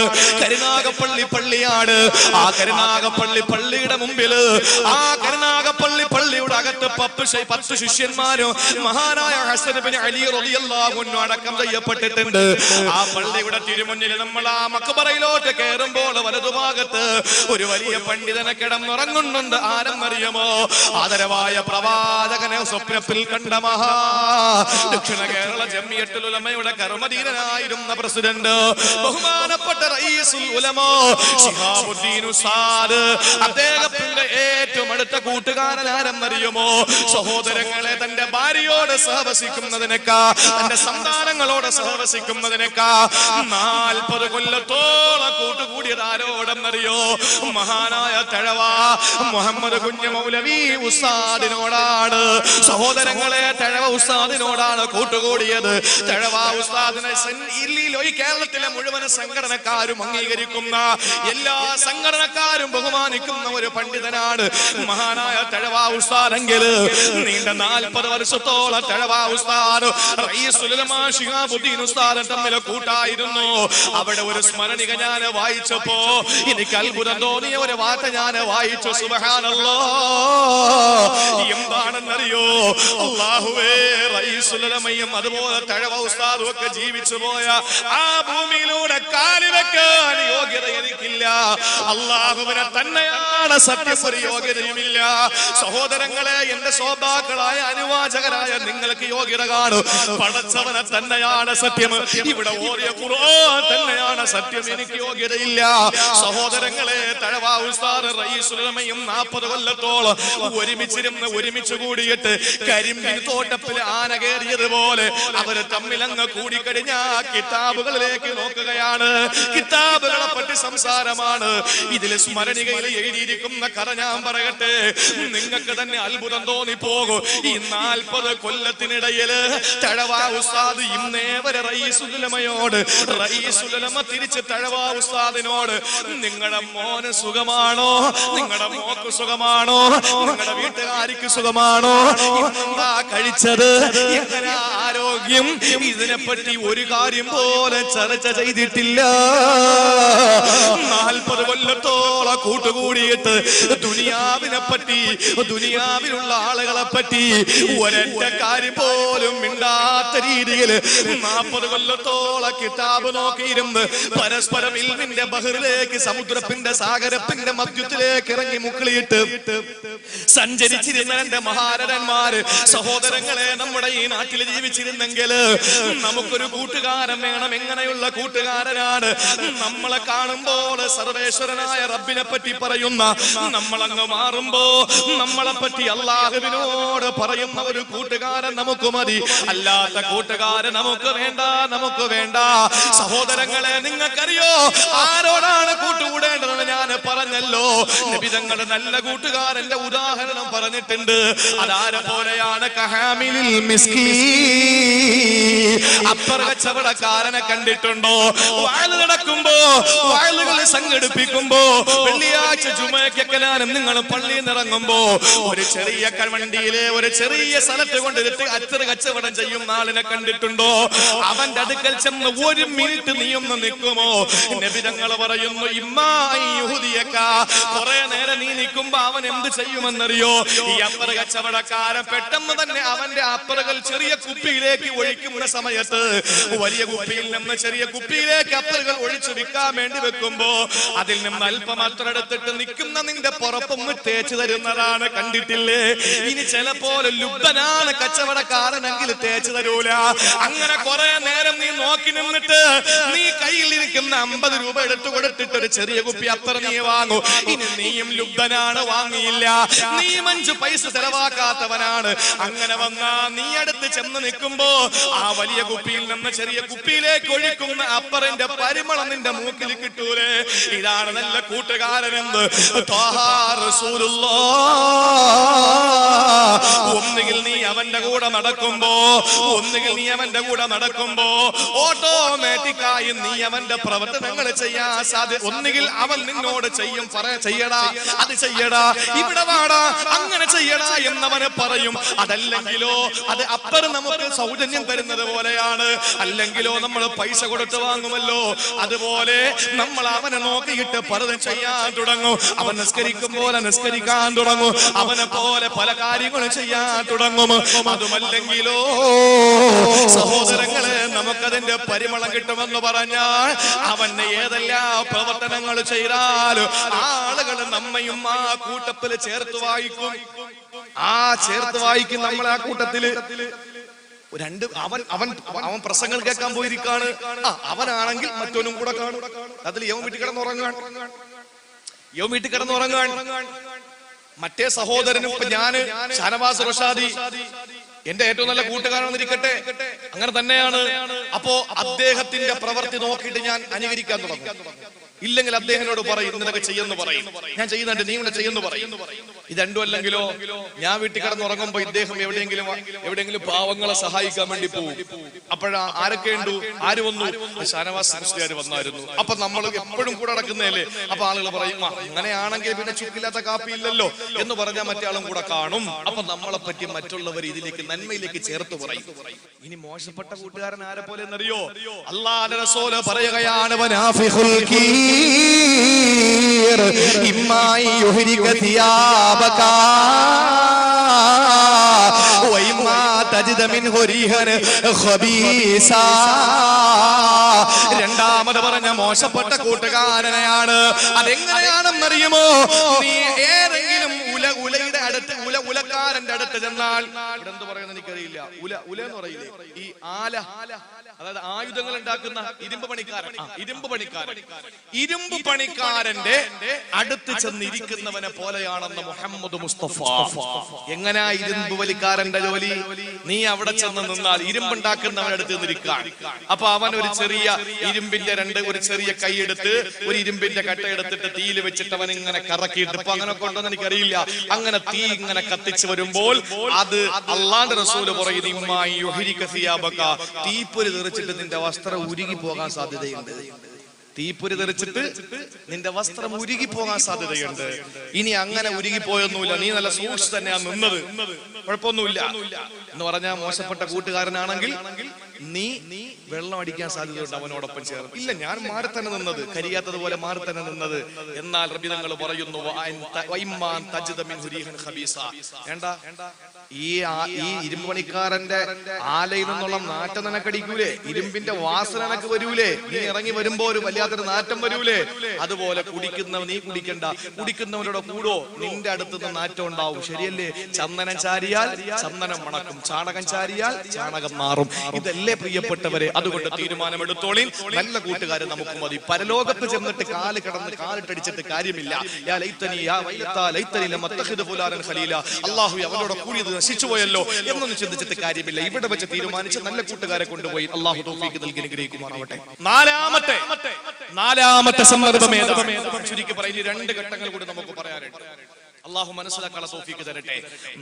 കരുനാഗപ്പള്ളി പള്ളിയാണ്. ആ കരുനാഗപ്പള്ളി പള്ളിയുടെ മുമ്പില്, ആ കരുനാഗപ്പള്ളി പള്ളിയുടെ അകത്ത് 10 ശിഷ്യന്മാരും മഹാനായ ഹസൻ ഇബ്നു അലി റളിയല്ലാഹു അൻഹു അടക്കം ചെയ്യപ്പെട്ടിട്ടുണ്ട്. ആ പള്ളിയുടെ തിരുമുന്നിൽ നമ്മൾ ആ മഖബറയിലോട്ട് കയറുമ്പോൾ വലതുഭാഗത്ത് ഒരു വലിയ പണ്ഡിതനെ കിടന്നുറങ്ങുന്നുണ്ട്. ആരെന്നറിയുമോ? ആദരവായ പ്രവാചകനെ സ്വപ്നത്തിൽ കണ്ട മഹാ ദക്ഷിണ കേരള ജംഇയ്യത്തുൽ ഉലമയുടെ കർമ്മധീരനായിരുന്ന പ്രസിഡന്റ് ബഹുമാനപ്പെട്ട റഈസുൽ ഉലമാ ശിഹാബുദ്ദീൻ ഉസ്താദ്, അദ്ദേഹത്തിന്റെ ഏറ്റവും അടുത്ത കൂട്ടുകാരൻ ആരെന്നറിയുമോ? സഹോദരങ്ങളെ, തന്റെ ഭാര്യയോട് സഹവസിക്കുന്നതിനേക്കാ, തന്റെ സന്താനങ്ങളോട് സഹവസിക്കുന്നതിനേക്കാ 40 കൊല്ലത്തോളം കൂട്ടുകൂടിയത് ആരോടെന്നറിയോ? മഹാനായ തഴവ മുഹമ്മദ് കുഞ്ഞ് മൗലവി ഉസ്താദിനോടാണ്. സഹോദരങ്ങളെ, തഴവ ഉസ്താദിനോടാണ് കൂട്ടുകൂടിയത്. തഴവ ഉസ്താദിനെ ഈ കേരളത്തിലെ മുഴുവൻ സംഘടനക്കാരും അംഗീകരിക്കുന്ന, എല്ലാ സംഘടനക്കാരും ബഹുമാനിക്കുന്ന ഒരു പണ്ഡിതനാണ് മഹാനായ തഴവ ഉസ്താദെങ്കിൽ നീണ്ട 40 വർഷത്തോളം തഴവ ഉസ്താദ് റഈസുൽ ഉലമാ ശിഹാബുദ്ദീൻ ഉസ്താദ് തമ്മിൽ കൂട്ടായിരുന്നു. അവിടെ ഒരു സ്മരണിക ഞാൻ വായിച്ചപ്പോ എനിക്ക് അത്ഭുതം തോന്നിയ ഒരു വാർത്ത ഞാൻ വായിച്ചു. സുബ്ഹാനല്ലാഹ്, എന്താണെന്നറിയോ? അല്ലാഹുവേ, റഈസുൽ ഉലമയും അതുപോലെ തഴവ ഉസ്താദും ഒക്കെ ജീവിച്ചു പോയ ആ ഭൂമിയിലൂടെ കാല് വെക്കാൻ യോഗ്യത എനിക്കില്ല. അല്ലാഹുവിനെ തന്നെയാണ് സത്യം, ഒരു യോഗ്യതയുമില്ല. സഹോദരങ്ങളെ, എന്റെ ശ്രോതാക്കളായ അനുവാചകരായ നിങ്ങൾക്ക് യോഗ്യത കാണും. പടച്ചവനെ തന്നെയാണ് സത്യം, ഇവിടെ ഓതിയ ഖുർആൻ തന്നെയാണ് സത്യം, എനിക്ക് യോഗ്യതയില്ല. സഹോദരങ്ങളെ, തഴവ ഉസ്താദ് റഈസുൽ ഉലമയും 40 കൊല്ലത്തോളം ഒരുമിച്ച് കൂടിയിട്ട് കരിമ്പിൻ തോട്ടത്തിൽ ആന കയറിയതുപോലെ അവര് തമ്മിൽ അങ്ങ് കൂടിക്കഴിഞ്ഞ കിതാബുകളിലേക്ക് നോക്കുകയാണ്. കിതാബുകളെ പറ്റി സംസാരമാണ്. ഇതിൽ സ്മരണികയിൽ എഴുതിയിരിക്കുന്ന കഥ ഞാൻ പറയട്ടെ, നിങ്ങൾക്ക് തന്നെ അത്ഭുതം തോന്നിപ്പോകും. ഈ 40 കൊല്ലത്തിനിടയില് തഴവ ഉസ്താദ് ഇന്നേ വരെ റഈസുൽ ഉലമയോട്, റഈസുൽ ഉലമ തിരിച്ച് തഴവ ഉസ്താദിനോട്, നിങ്ങളുടെ മോന് സുഖമാണോ, നിങ്ങളുടെ മോക്ക് സുഖമാണോ, നിങ്ങളുടെ വീട്ടുകാർക്ക് സുഖമാണോ, എന്താ കഴിച്ചത്, എങ്ങനെ ആരോഗ്യം, ഇതിനെപ്പറ്റി ഒരു കാര്യം പോലെ ചർച്ച ചെയ്തിട്ടില്ല. 40 കൊല്ലത്തോളം കൂട്ടുകൂടിയിട്ട് ദുനിയാവിനെ പറ്റി, ദുനിയാവിലുള്ള ആളുകളെ പറ്റി ഒരൊറ്റ കാര്യം പോലും മിണ്ടാത്ത രീതിയിൽ 40 കൊല്ലത്തോളം കിതാബ് നോക്കിയിരുന്ന് പരസ്പരം ഇൽമിന്റെ ബഹറിലേക്ക്, സമുദ്രത്തിന്റെ സാഗരത്തിന്റെ മധ്യത്തിലേക്ക് ഇറങ്ങി മുക്കിളിയിട്ട് സഞ്ചരിച്ചിരുന്ന എന്റെ മഹാരഥന്മാര്, സഹോദരങ്ങളെ, നമ്മുടെ ഈ നാട്ടിൽ ജീവിച്ചിരുന്നെങ്കിൽ നമുക്കൊരു കൂട്ടുകാരൻ വേണം. എങ്ങനെയുള്ള കൂട്ടുകാരനാണ്? നമ്മളെ കാണുമ്പോൾ സർവേശ്വരനായ റബ്ബിനെ പറ്റി പറയുന്ന, നമ്മളങ്ങ് മാറുമ്പോ നമ്മളെ പറ്റി അല്ലാഹുവിനോട് പറയുന്ന ഒരു കൂട്ടുകാരൻ നമുക്ക് മതി. അല്ലാത്ത കൂട്ടുകാരൻ നമുക്ക് വേണ്ട, നമുക്ക് വേണ്ട. സഹോദരങ്ങളെ, നിങ്ങൾക്കറിയോ ആരോടാണ് കൂട്ടുകൂടേണ്ടതെന്ന് ഞാൻ പറഞ്ഞല്ലോ. നബി തങ്ങളുടെ നല്ല കൂട്ടുകാരന്റെ ഉദാഹരണം പറഞ്ഞിട്ടുണ്ട്. അതാ അതാരെ പോലെയാണ് കഹാമിലിൽ മിസ്കീൻ, അപ്പർ കച്ചവടക്കാരനെ കണ്ടിട്ടുണ്ടോ? വാഴ നടക്കുമ്പോ, വാഴകൾ സംഘടിപ്പിക്കുമ്പോ, വെള്ളിയാഴ്ച ജുമയ്ക്കെല്ലാനും നിങ്ങൾ പള്ളിയിൽ നിറങ്ങുമ്പോ ഒരു ചെറിയ വണ്ടിയിലെ ഒരു ചെറിയ സ്ഥലത്ത് കൊണ്ടിരുത്തി അച്ചറ് കച്ചവടം ചെയ്യുന്ന ആളിനെ കണ്ടിട്ടുണ്ടോ? അവന്റെ അടുക്കൽ ചെന്ന് ഒരു മിനിറ്റ് നീ ഒന്ന് നിൽക്കുമോ? നബി തങ്ങൾ പറയുന്നു, കുറെ നേരം നീ നിൽക്കുമ്പോ അവൻ എന്ത് ചെയ്യുമെന്നറിയോ? ഈ അപ്പർ കച്ചവടക്കാരൻ പെട്ടെന്ന് തന്നെ അവന്റെ അപ്പറുകൾ ചെറിയ കുപ്പിയിലേക്ക് ഒഴിക്കുന്ന സമയത്ത് വലിയ കുപ്പിയിൽ നിന്ന് ചെറിയ കുപ്പിയിലേക്ക് അപ്പറുകൾ ഒഴിച്ചു വിൽക്കാൻ വേണ്ടി വെക്കുമ്പോ അതിൽ നിന്ന് അല്പം അത്ര എടുത്തിട്ട് നിൽക്കുന്ന നിന്റെ പുറപ്പൊന്ന് തേച്ചു തരുന്നതാണ്. കണ്ടിട്ടില്ലേ? ഇനി ചിലപ്പോൾ ലുബ്ധനാണ് കച്ചവടക്കാരനെങ്കിൽ തേച്ചു തരൂല. അങ്ങനെ കുറെ നേരം നീ നോക്കി നിന്നിട്ട് നീ കയ്യിലിരിക്കുന്ന 50 രൂപ എടുത്തു കൊടുത്തിട്ട് ഒരു ചെറിയ കുപ്പി അപ്പർ നീ വാങ്ങൂ. ഇനി നീയും ലുബ്ധനാണ്, വാങ്ങിയില്ല. നീയും 5 പൈസ ചെലവാക്കാത്തവനാണ്. അങ്ങനെ വന്നാ നീ അടുത്ത് ചെന്ന് നിൽക്കുമ്പോ ആ വലിയ കുപ്പിയിൽ നിന്ന് ചെറിയ കുപ്പിയിലേക്ക് ഒഴിക്കുന്ന അപ്പറിന്റെ പരിമളം നിന്റെ മൂക്കിൽ കിട്ടൂലേ? ഇതാണ് നല്ല കൂട്ടുകാരനെന്ന് ഒന്നുകിൽ നീ അവന്റെ കൂടെ നടക്കുമ്പോ ഓട്ടോമാറ്റിക്കായി നീ അവന്റെ പ്രവർത്തനങ്ങൾ ചെയ്യാൻ സാധ്യത. ഒന്നുകിൽ അവൻ നിന്നോട് ചെയ്യടാ, അത് ചെയ്യടാ, ഇവിടെ വാടാ, അങ്ങനെ ചെയ്യടാ എന്നവന് പറയും. അതല്ലെങ്കിലോ അത് അപ്പർ നമുക്ക് സൗജന്യം തരുന്നത് പോലെയാണ്. അല്ലെങ്കിലോ നമ്മൾ പൈസ കൊടുത്ത് വാങ്ങുമല്ലോ, അതുപോലെ നമ്മൾ അവനെ നോക്കിയിട്ട് പലതും ചെയ്യാൻ തുടങ്ങും. അവൻ നിസ്കരിക്കും പോലെ നിസ്കരിക്കാൻ തുടങ്ങും. അവനെ പോലെ പല കാര്യങ്ങളും ചെയ്യാൻ തുടങ്ങും. അതുമല്ലെങ്കിലോ സഹോദരങ്ങളെ, നമുക്കതിന്റെ പരിമളം കിട്ടുമെന്ന് പറഞ്ഞാൽ അവന് ഏതെല്ലാം പ്രവർത്തനങ്ങൾ ചെയ്താലും ആളുകൾ നമ്മയും ആ കൂട്ടത്തിൽ ചേർത്ത് വായിക്കും. ചേർത്ത് വായിക്കും നമ്മൾ ആ കൂട്ടത്തില്. അവൻ പ്രസംഗം കേൾക്കാൻ പോയിരിക്കാണ്. അവനാണെങ്കിൽ മറ്റോനും കൂടെ കാണും. അതിൽ യവൻ വീട്ടിൽ കിടന്നുറങ്ങാൻ മറ്റേ സഹോദരനും ഞാന് ഷാനവാസ് റഷാദി എന്റെ ഏറ്റവും നല്ല കൂട്ടുകാരനെന്നിരിക്കട്ടെ, അങ്ങനെ തന്നെയാണ്. അപ്പോ അദ്ദേഹത്തിന്റെ പ്രവൃത്തി നോക്കിയിട്ട് ഞാൻ അനുകരിക്കാൻ തുടങ്ങും. ഇല്ലെങ്കിൽ അദ്ദേഹനോട് പറയും നിനക്ക് ചെയ്യുന്നു പറയും, ഞാൻ ചെയ്യുന്നുണ്ട് നീ ഇവിടെ ചെയ്യുന്നു പറയും. ഇത് രണ്ടും അല്ലെങ്കിലോ ഞാൻ വീട്ടിൽ കിടന്നുറങ്ങുമ്പോ ഇദ്ദേഹം എവിടെയെങ്കിലും പാവങ്ങളെ സഹായിക്കാൻ വേണ്ടി പോകും. അപ്പോഴാ ആരൊക്കെ ഉണ്ടു, ആര് വന്നു? ഷാനവാസ് മുസ്ലിയാർ വന്നായിരുന്നു. അപ്പൊ നമ്മൾ എപ്പോഴും കൂടെ നടക്കുന്നതല്ലേ. അപ്പൊ ആളുകൾ പറയും അങ്ങനെയാണെങ്കിൽ പിന്നെ ചുക്കില്ലാത്ത കാപ്പി ഇല്ലല്ലോ എന്ന് പറഞ്ഞാൽ മറ്റേ ആളും കൂടെ കാണും. അപ്പൊ നമ്മളെ പറ്റി മറ്റുള്ളവർ ഇതിലേക്ക് നന്മയിലേക്ക് ചേർത്ത് പറയും. ഇനി മോശപ്പെട്ട കൂട്ടുകാരൻ ആരെ പോലെ എന്നറിയോ? അല്ലാഹുവിന്റെ റസൂൽ പറയുകയാണ്, രണ്ടാമത് പറഞ്ഞ മോശപ്പെട്ട കൂട്ടുകാരനെയാണ്. അതെങ്ങനെയാണെന്നറിയുമോ? നീ ഏതെങ്കിലും ഉലയുടെ അടുത്ത് ഉലക്കാരന്റെ അടുത്ത് ചെന്നാൽ, ഇവിടെ എന്ത് പറയുന്നത് എനിക്കറിയില്ല, ഉല എന്ന് പറയില്ലേ ഈ ആല, അതായത് ആയുധങ്ങൾ ഉണ്ടാക്കുന്ന ഇരുമ്പ് പണിക്കാരന്റെ അടുത്ത് ചെന്നിരിക്കുന്നവനെ പോലെയാണെന്ന് മുഹമ്മദ് മുസ്തഫ. എങ്ങനാ ഇരുമ്പ് വലിക്കാരന്റെ ജോലി? നീ അവിടെ ചെന്ന് നിന്നാൽ ഇരുമ്പുണ്ടാക്കുന്നവന്റെ അടുത്ത് നിന്നിരിക്കാൻ. അപ്പൊ അവൻ ഒരു ചെറിയ ഇരുമ്പിന്റെ ഒരു ചെറിയ കൈയെടുത്ത് ഒരു ഇരുമ്പിന്റെ കട്ട എടുത്തിട്ട് തീയിൽ വെച്ചിട്ട് അവൻ ഇങ്ങനെ കറക്കിയിട്ട്, ഇപ്പൊ അങ്ങനെ കൊണ്ടോന്ന് എനിക്കറിയില്ല, അങ്ങനെ തീ ഇങ്ങനെ കത്തിച്ച് വരുമ്പോൾ അത് അല്ലാഹുവിന്റെ റസൂൽ പറയുന്നു, തീപ്പൊരി തെറിച്ചിട്ട് നിന്റെ വസ്ത്രം ഉരുകി പോകാൻ സാധ്യതയുണ്ട്. തീപ്പൊരി തെറിച്ചിട്ട് നിന്റെ വസ്ത്രം ഉരുകി പോകാൻ സാധ്യതയുണ്ട്. ഇനി അങ്ങനെ ഉരുകി പോയൊന്നുമില്ല, നീ നല്ല സൂക്ഷിച്ച് തന്നെയാ നിന്നത്, കുഴപ്പമൊന്നുമില്ല എന്ന് പറഞ്ഞാൽ മോശപ്പെട്ട കൂട്ടുകാരനാണെങ്കിൽ നീ വെള്ളം അടിക്കാൻ സാധ്യതയുണ്ട് അവനോടൊപ്പം ചേർന്ന്. ഇല്ല, ഞാൻ മാറി തന്നെ നിന്നത്, കരിയാത്തതുപോലെ മാറി തന്നെ നിന്നത്. എന്നാൽ റബി തങ്ങൾ പറയുന്നു, ഈ ഇരുമ്പ് പണിക്കാരന്റെ ആലയിൽ നിന്നുള്ള നാറ്റം നിനക്കടിക്കൂലേ? ഇരുമ്പിന്റെ വാസന നിനക്ക് വരൂലേ? നീ ഇറങ്ങി വരുമ്പോ ഒരു വല്ലാത്തൊരു നാറ്റം വരൂലേ? അതുപോലെ നീ കുടിക്കണ്ട, കുടിക്കുന്നവരുടെ കൂടോ നിന്റെ അടുത്തുനിന്ന് നാറ്റം ഉണ്ടാവും. ശരിയല്ലേ? ചന്ദനം ചാരിയാൽ ചന്ദനം മണക്കും, ചാണകം ചാരിയാൽ ചാണകം മാറും. ഇതല്ലേ പ്രിയപ്പെട്ടവരെ? അതുകൊണ്ട് തീരുമാനമെടുത്തോളി, നല്ല കൂട്ടുകാരെ നമുക്ക് മതി. പരലോകത്ത് ചെന്നിട്ട് കാലിട്ടടിച്ചിട്ട് കാര്യമില്ല. അള്ളാഹു അവനോട് കൂടി നശിച്ചു പോയല്ലോ എന്നൊന്നും ചിന്തിച്ചിട്ട് കാര്യമില്ല. ഇവിടെ വെച്ച് തീരുമാനിച്ച് നല്ല കൂട്ടുകാരെ കൊണ്ടുപോയി അള്ളാഹു തൗഫീഖ് നൽകി അനുഗ്രഹിക്കുമാറാവട്ടെ. നാലാമത്തെ സന്ദർഭം ചുരുക്കി പറയുന്ന 2 ഘട്ടങ്ങൾ കൂടി നമുക്ക് പറയാനുണ്ട്. അല്ലാഹു മനസ്സിലാക്കാനുള്ള തൗഫീഖ് തരട്ടെ.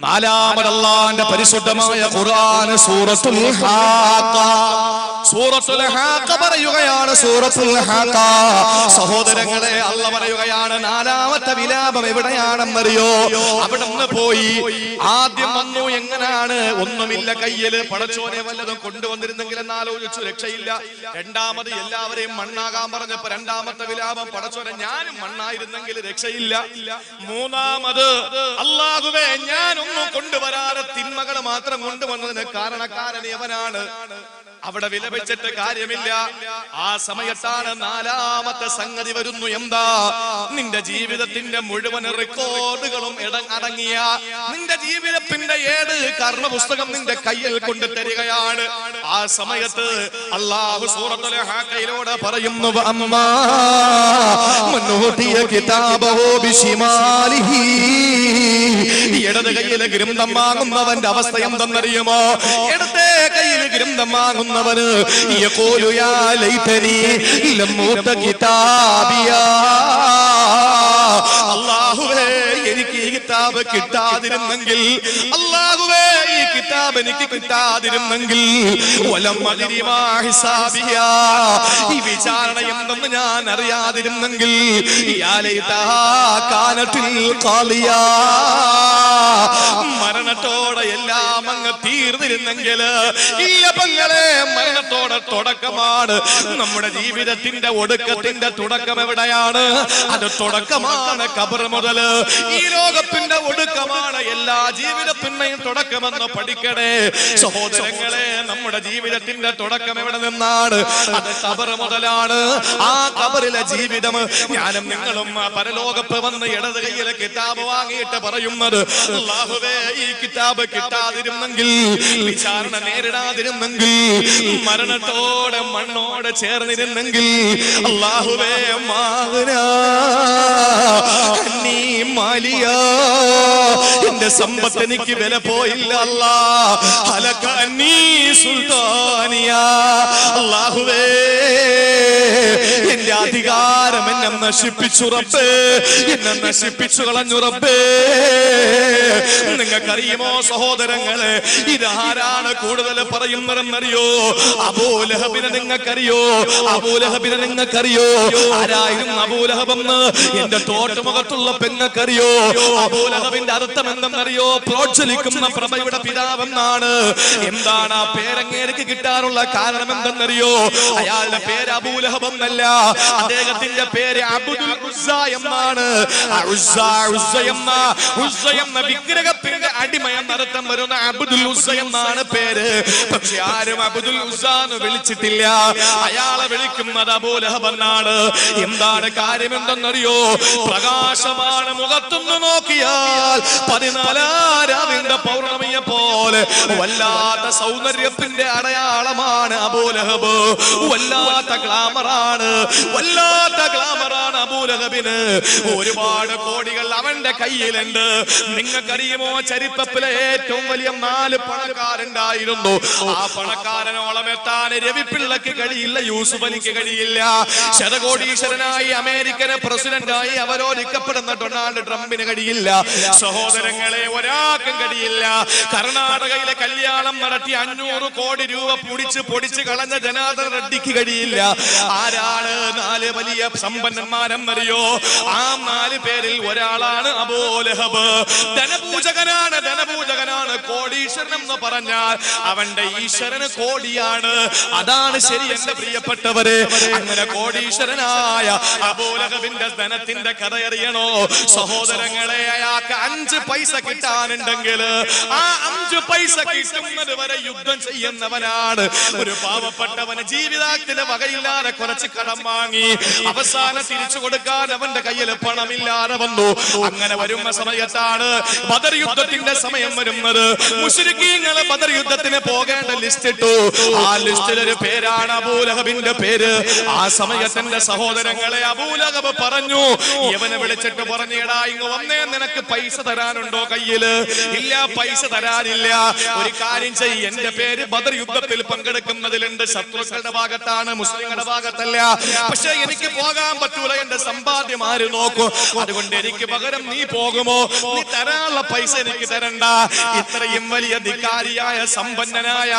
നാലാമത് അല്ലാഹുവിന്റെ പരിശുദ്ധമായ ഖുർആൻ സൂറത്തുൽ ഹാഖ. സൂറത്തുൽ ഹാഖ പറയുകയാണ്, സൂറത്തുൽ ഹാഖ. സഹോദരങ്ങളെ, അല്ലാഹു പറയുകയാണ് നാലാമത്തെ വിലാപം എവിടെയാണെന്നറിയോ? അവിടുന്ന് പോയി ആദ്യം വന്നു എങ്ങനെയാണ്? ഒന്നുമില്ല കയ്യില്, പടച്ചോനെ വല്ലതും കൊണ്ടുവന്നിരുന്നെങ്കിൽ എന്നാലോചിച്ചു, രക്ഷയില്ല. രണ്ടാമത് എല്ലാവരെയും മണ്ണാകാൻ പറഞ്ഞപ്പോ രണ്ടാമത്തെ വിലാപം, പടച്ചോനെ ഞാനും മണ്ണായിരുന്നെങ്കിൽ രക്ഷയില്ല. മൂന്നാമത് അല്ലാഹുവേ ഞാനൊന്നും കൊണ്ടുവരാതെ തിന്മകൾ മാത്രം കൊണ്ടുവന്നതിന് കാരണക്കാരൻ യവനാണ്. അവിടെ വിലപിച്ചിട്ട് കാര്യമില്ല. ആ സമയത്താണ് നാലാമത്തെ സംഗതി വരുന്നു. എന്താ? നിന്റെ ജീവിതത്തിന്റെ മുഴുവൻ റെക്കോർഡുകളും അടങ്ങിയ നിന്റെ ജീവിതത്തിന്റെ 7 കർമ്മപുസ്തകം നിന്റെ കയ്യിൽ കൊണ്ട് തരികയാണ്. ആ സമയത്ത് അല്ലാഹു സൂറത്തുൽ ഹാഖയിലൂടെ പറയുന്നു, അമ്മാ മൻ ഊതിയ കിതാബഹു ബിശിമാലിഹി. ഇടത് കയ്യിൽ ഗ്രന്ഥം വാങ്ങുന്നവന്റെ അവസ്ഥ എന്തെന്നറിയുമോ? ഇടത്തെ കയ്യിൽ ഗ്രന്ഥം വാങ്ങുന്നവന് യഖൂലു യാ ലൈതനി ലം ഊത കിതാബിയാ. അല്ലാഹുവേ എനിക്ക് ഈ കിതാബ് കിട്ടാതിരുന്നെങ്കിൽ, അല്ലാഹുവേ ഈ കിതാബ് എനിക്ക് കിട്ടാതിരുന്നെങ്കിൽ, വലം അദ്രി മാ ഹിസാബിയാ, ഈ വിചാരണ എന്തെന്ന് ഞാൻ അറിയാതിരുന്നെങ്കിൽ, യാ ലൈതഹാ കാനത്തിൽ ഖാലിയാ, മരണത്തോടെ എല്ലാം അങ്ങ് തീർന്നിരുന്നെങ്കിൽ. ഇല്ല പെങ്ങളെ, മരണത്തോടെ തുടക്കമാണ്. നമ്മുടെ ജീവിതത്തിന്റെ ഒടുക്കത്തിന്റെ തുടക്കം എവിടെയാണ്? അത് തുടക്കമാണ് ഖബർ മുതൽ. ഈ ലോകത്തിന്റെ ഒടുക്കമാണ് എല്ലാ ജീവിതത്തിന്റെയും തുടക്കമെന്ന് പഠിക്കണേ സഹോദരങ്ങളെ. നമ്മുടെ ജീവിതത്തിന്റെ തുടക്കം എവിടെ നിന്നാണ്? അത് ഖബർ മുതലാണ്. ആ ഖബറിലെ ജീവിതം ഞാനും നിങ്ങളും പരലോകത്ത് വന്ന് ഇടത് കയ്യിലെ കിതാബ് വാങ്ങിയിട്ട് പറയുന്നത്, അല്ലാഹുവേ ഈ കിതാബ് കിട്ടാതിരുന്നെങ്കിൽ, വിചാരണ നേരിടാതിരുന്നെങ്കിൽ, മരണത്തോടെ മണ്ണോട് ചേർന്നിരുന്നെങ്കിൽ, അല്ലാഹുവേ നീ മാലിയ, എന്റെ സമ്പത്ത് എനിക്ക് വില പോയില്ല. അല്ലാ ഹലക നീ സുൽത്താനിയ, അല്ലാഹുവേ എന്റെ അധികാരം എന്നെ നശിപ്പിച്ചു റബ്ബേ, എന്നെ നശിപ്പിച്ചു കളഞ്ഞു റബ്ബേ. നിങ്ങൾക്കറിയുമോ സഹോദരങ്ങളെ, ഇതാരാണ് കൂടുതൽ പറയുന്നതെന്നറിയോ? അബൂലഹബിനെ നിങ്ങൾക്കറിയോ? അബൂലഹബിനെ നിങ്ങൾക്കറിയോ? ആരായിരുന്നു അബൂലഹബെന്ന് എന്റെ തോട്ടുമുഖത്തുള്ള പെങ്ങൾക്കറിയോ? അബൂലഹബിന്റെ അർത്ഥം എന്തെന്നറിയോ? പ്രോജ്വലിക്കുന്ന പ്രഭയുടെ പിതാവെന്നാണ്. എന്താണ് ആ പേരങ്ങേർക്ക് കിട്ടാനുള്ള കാരണം എന്തെന്നറിയോ? അയാളുടെ പേര് അബൂലഹബ് എന്നല്ല, അദ്ദേഹത്തിന്റെ പേര് അബ്ദുൽ ഉസ്സ എന്നാണ്. ഉസ്സ എന്ന വിഗ്രഹത്തിന്റെ അടിമ എന്നർത്ഥം വരുന്ന അബ്ദുൽ ഉസ്സ എന്നാണ് പേര്. പക്ഷെ ആരും അബ്ദുൽ ഉസ്സ എന്ന് വിളിച്ചിട്ടില്ല. അയാളെ വിളിക്കുന്നത് അബൂലഹബ് എന്നാണ്. എന്താണ് കാര്യം എന്തെന്നറിയോ? പ്രകാശമാണ്. മുഖത്തുനിന്ന് നോക്കിയാൽ 14 രാവിന്റെ പൗർണമിയെ പോലെ വല്ലാത്ത സൗന്ദര്യത്തിന്റെ അടയാളമാണ് അബൂലഹബ്. വല്ലാത്ത ഗ്ലാമറാണ്, വല്ലാത്ത ഗ്ലാമറാണ് അബൂലഹബിന്. ഒരുപാട് കോടികൾ അവന്റെ കയ്യിലുണ്ട്. നിങ്ങൾക്കറിയുമോ, ചരിത്രത്തിലെ ഏറ്റവും വലിയ 4 പണക്കാരുണ്ടായിരുന്നു. ആ പണക്കാരനോളം എത്താൻ രവിപിള്ളക്ക് കഴിയില്ല, യൂസുഫ് അലിക്ക് കഴിയില്ല. ശതകോടീശ്വരനായി അമേരിക്കന് പ്രസിഡന്റായി അവരോധിക്കപ്പെടുന്ന ഡൊണാൾഡ് ട്രംപിന് കഴിയില്ല. സഹോദരങ്ങളെ, ഒരാൾക്കും കഴിയില്ല. കർണാടകയിലെ കല്യാണം നടത്തി 500 കോടി രൂപ പൊടിച്ച് കളഞ്ഞ ജനാർദ്ദൻ റെഡ്ഡിക്ക് കഴിയില്ല. ആരാണ് 4 വലിയ സമ്പന്നന്മാരെന്നറിയോ? ആ 4 പേരിൽ ഒരാളാണ് അബൂലഹബ്. ധനപൂജകനാണ്. കോടീശ്വരൻ എന്ന് പറഞ്ഞാൽ അവന്റെ ഈശ്വരന് കോടിയാണ്. അതാണ് ശരി എന്റെ പ്രിയപ്പെട്ടവരെ. അങ്ങനെ കോടീശ്വരനായ അബൂലഹബിന്റെ ധനത്തിന്റെ കഥ അറിയണോ സഹോദരങ്ങളെ? അയാൾക്ക് 5 പൈസ കിട്ടാനുണ്ടെങ്കിൽ ആ 5 പൈസ കിട്ടുന്നത് വരെ യുദ്ധം ചെയ്യുന്നവനാണ്. ഒരു പാവപ്പെട്ടവന് ജീവിതത്തിന് വകയില്ലാതെ കുറച്ച് കടം വാങ്ങി അവസാനം തിരിച്ചു കൊടുക്കാൻ അവന്റെ കയ്യിൽ പണമില്ലാതെ വന്നു. അങ്ങനെ വരുന്ന സമയത്താണ് ബദർ യുദ്ധത്തിന്റെ സമയം വരുന്നത്. മുശ്രിക്കീങ്ങൾ ബദർ യുദ്ധത്തിന് പോകേണ്ട ലിസ്റ്റ് ഇട്ടു. ആ ലിസ്റ്റിൽ ഒരു പേരാണ് അബൂലഹബിന്റെ പേര്. ആ സമയത്തിന്റെ സഹോദരങ്ങളെ, അബൂലഹബ് പറഞ്ഞു, ഇവനെ വിളിച്ചിട്ട് പറഞ്ഞേടാ, ഇങ്ങ് വന്നേ, നിനക്ക് പൈസ തരാനുണ്ടോ കയ്യില്? ഇല്ല, പൈസ തരാനില്ല. ഒരു കാര്യം ചെയ്യ്, എന്റെ പേര് ബദർ യുദ്ധത്തിൽ പങ്കെടുക്കുന്നതിലുണ്ട്, ശത്രുക്കളുടെ ഭാഗത്താണ്, മുസ്ലിങ്ങളുടെ ഭാഗത്തല്ല. പക്ഷെ എനിക്ക് പോകാൻ പറ്റൂല, എന്റെ സമ്പാദ്യം ആര് നോക്കും? അതുകൊണ്ട് എനിക്ക് പകരം നീ പോകുമോ? നീ തരാനുള്ള പൈസ എനിക്ക് തരണ്ട. ഇത്രയും വലിയ ധിക്കാരിയായ സമ്പന്നനായ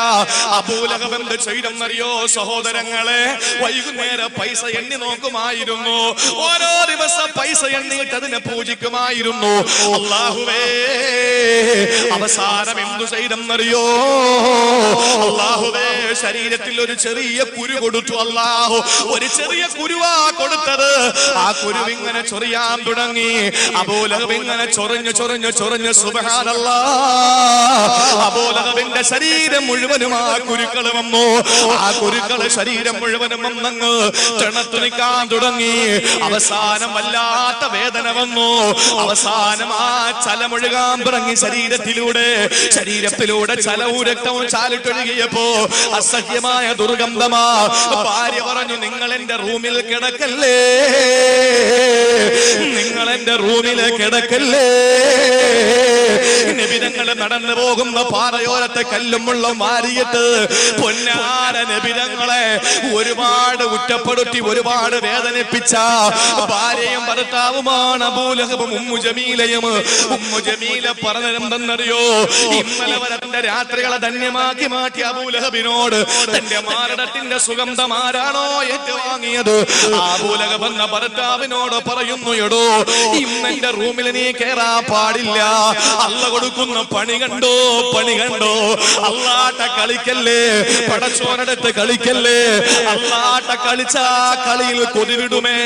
അബൂലഹബ് എന്ത് ചെയ്തെന്നറിയോ സഹോദരങ്ങളെ? വൈകുന്നേരം പൈസ എണ്ണി നോക്കുമായിരുന്നു. ഓരോ ദിവസം പൈസ എണ്ണിയിട്ട് അതിനെ പൂജിക്കുമായിരുന്നു. അല്ലാഹുവേ, അവസാനം എന്തു ചെയ്തെന്നറിയോ? അല്ലാഹുവേ, ശരീരത്തിൽ ഒരു ചെറിയ കുരു കൊടുത്തു. അല്ലാഹു ഒരു ചെറിയ കുരുവാ കൊടുത്തത്. ആ കുരു ഇങ്ങനെ ചൊറിയാൻ തുടങ്ങി. അബൂലഹബ് ഇങ്ങനെ ചൊറിഞ്ഞു ചൊറിഞ്ഞു ചൊറിഞ്ഞു. സുബ്ഹാനല്ലാഹ്, അബൂലഹബിന്റെ ശരീരം മുഴുവനും ആ കുരുക്കൾ വന്നു. ആ കുരുക്കള് ശരീരം മുഴുവനും വന്നങ്ങ് തണുത്തു നിൽക്കാൻ തുടങ്ങി. അവസാനം വല്ലാത്ത വേദന വന്നു. അവസാനം ആ ചലമൊഴുകാൻ തുടങ്ങി ശരീരത്തിലൂടെ ചലവും രക്തവും ചാലിട്ടൊഴുകിയപ്പോ അസഹ്യമായ ദുർഗന്ധമാ. ഭാര്യ പറഞ്ഞു, നിങ്ങൾ എന്റെ റൂമിൽ കിടക്കല്ലേ, നിങ്ങൾ എന്റെ റൂമിൽ കിടക്കല്ലേ. നബിതങ്ങൾ നടന്നു പോകുന്ന പാറയോരത്തെ കല്ലും മുള്ളും മാറിയിട്ട് പൊന്നാര നബിതങ്ങളെ ഒരുപാട് കുറ്റപ്പെടുത്തി, ഒരുപാട് വേദനിപ്പിച്ച ഭാര്യയും ഭർത്താവുമാണ് അബൂലഹബും ഉമ്മു ജമീലയും. ഉമ്മു ജമീല പറഞ്ഞതെന്തെന്നറിയോ? ഇന്നലെ വരെ തന്റെ രാത്രികളെ ധന്യമാക്കി മാറ്റിയ അബൂലഹബിനോട് തന്റെ മാരടത്തിന്റെ സുഗന്ധം ആരാണോ ഏറ്റുവാങ്ങിയത്? അബൂലഹബ് എന്ന ഭർത്താവിനോട് പറയുന്നു, എടോ, ഇന്നെന്റെ റൂമിൽ നീ കേറാൻ പാടില്ല. അല്ല കൊടുക്കുന്ന പണി കണ്ടോ, പണി കണ്ടോ. അല്ലാട്ട കളിക്കല്ലേ, പടച്ചോനടുത്ത് കളിക്കല്ലേ. അല്ലാട്ട കളിച്ച കളിയിൽ കൊതിവിടുമേ.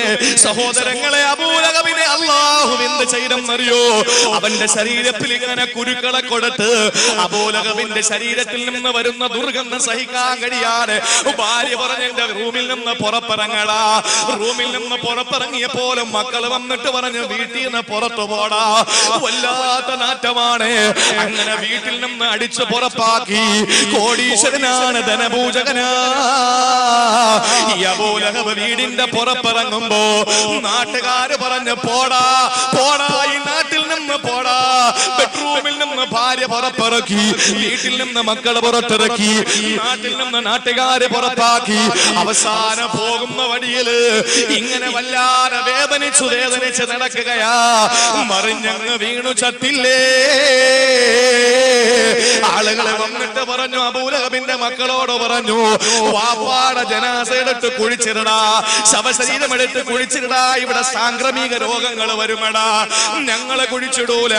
സഹോദരങ്ങളെ, അബൂലഹബിനെ അല്ലാഹു എന്ത് ചെയ്തെന്നറിയോ? അവന്റെ ശരീരത്തിൽ ഇങ്ങനെ കുരുക്കളെ കൊടുത്ത് അബൂലഹബിന്റെ ശരീരത്തിൽ നിന്ന് വരുന്ന ദുർഗന്ധം സഹിക്കാൻ കഴിയാതെ ഭാര്യ പറഞ്ഞ എന്റെ റൂമിൽ നിന്ന് പുറത്തിറങ്ങടാ. റൂമിൽ നിന്ന് പുറത്തിറങ്ങിയപ്പോലും മക്കൾ വന്നിട്ട് പറഞ്ഞു, വീട്ടിൽ നിന്ന് പുറത്തു പോടാ, വല്ലാത്ത നാറ്റമാണ്. അങ്ങനെ വീട്ടിൽ നിന്ന് അടിച്ചു പുറപ്പാക്കി. കോടീശ്വരനാണ്, ധനപൂജകനാ. ഈ അബൂലഹബ് വീടിന്റെ പുറത്തിറങ്ങുമ്പോ നാട്ടുകാര് പറഞ്ഞു, പോടാ പോടാ, ഈ നാട്ടിൽ നിന്ന് പോടാ. ബെഡ്റൂമിൽ നിന്ന് ഭാര്യ പുറത്തിറക്കി, വീട്ടിൽ നിന്ന് മക്കൾ പുറത്തിറക്കി, നാട്ടിൽ നിന്ന് നാട്ടുകാരെ പുറത്താക്കി. അവസാനം പോകുന്ന വഴിയില് ഇങ്ങനെ വല്ലാതെ വേദനിച്ച് നടക്കുകയാ. മറിഞ്ഞങ്ങ് വീണു ചത്തില്ലേ. ആളുകളെ വന്നിട്ട് പറഞ്ഞു, അബൂലഹബിന്റെ മക്കളോട് പറഞ്ഞു, വാപ്പാടെ ജനാസ എടുത്ത് കുഴിച്ചിടാ, ശവശരീരം എടുത്ത് കുഴിച്ചിടാ, ഇവിടെ സാംക്രമിക രോഗങ്ങൾ വരുമടാ, ഞങ്ങളെ കുഴിച്ചിടൂല.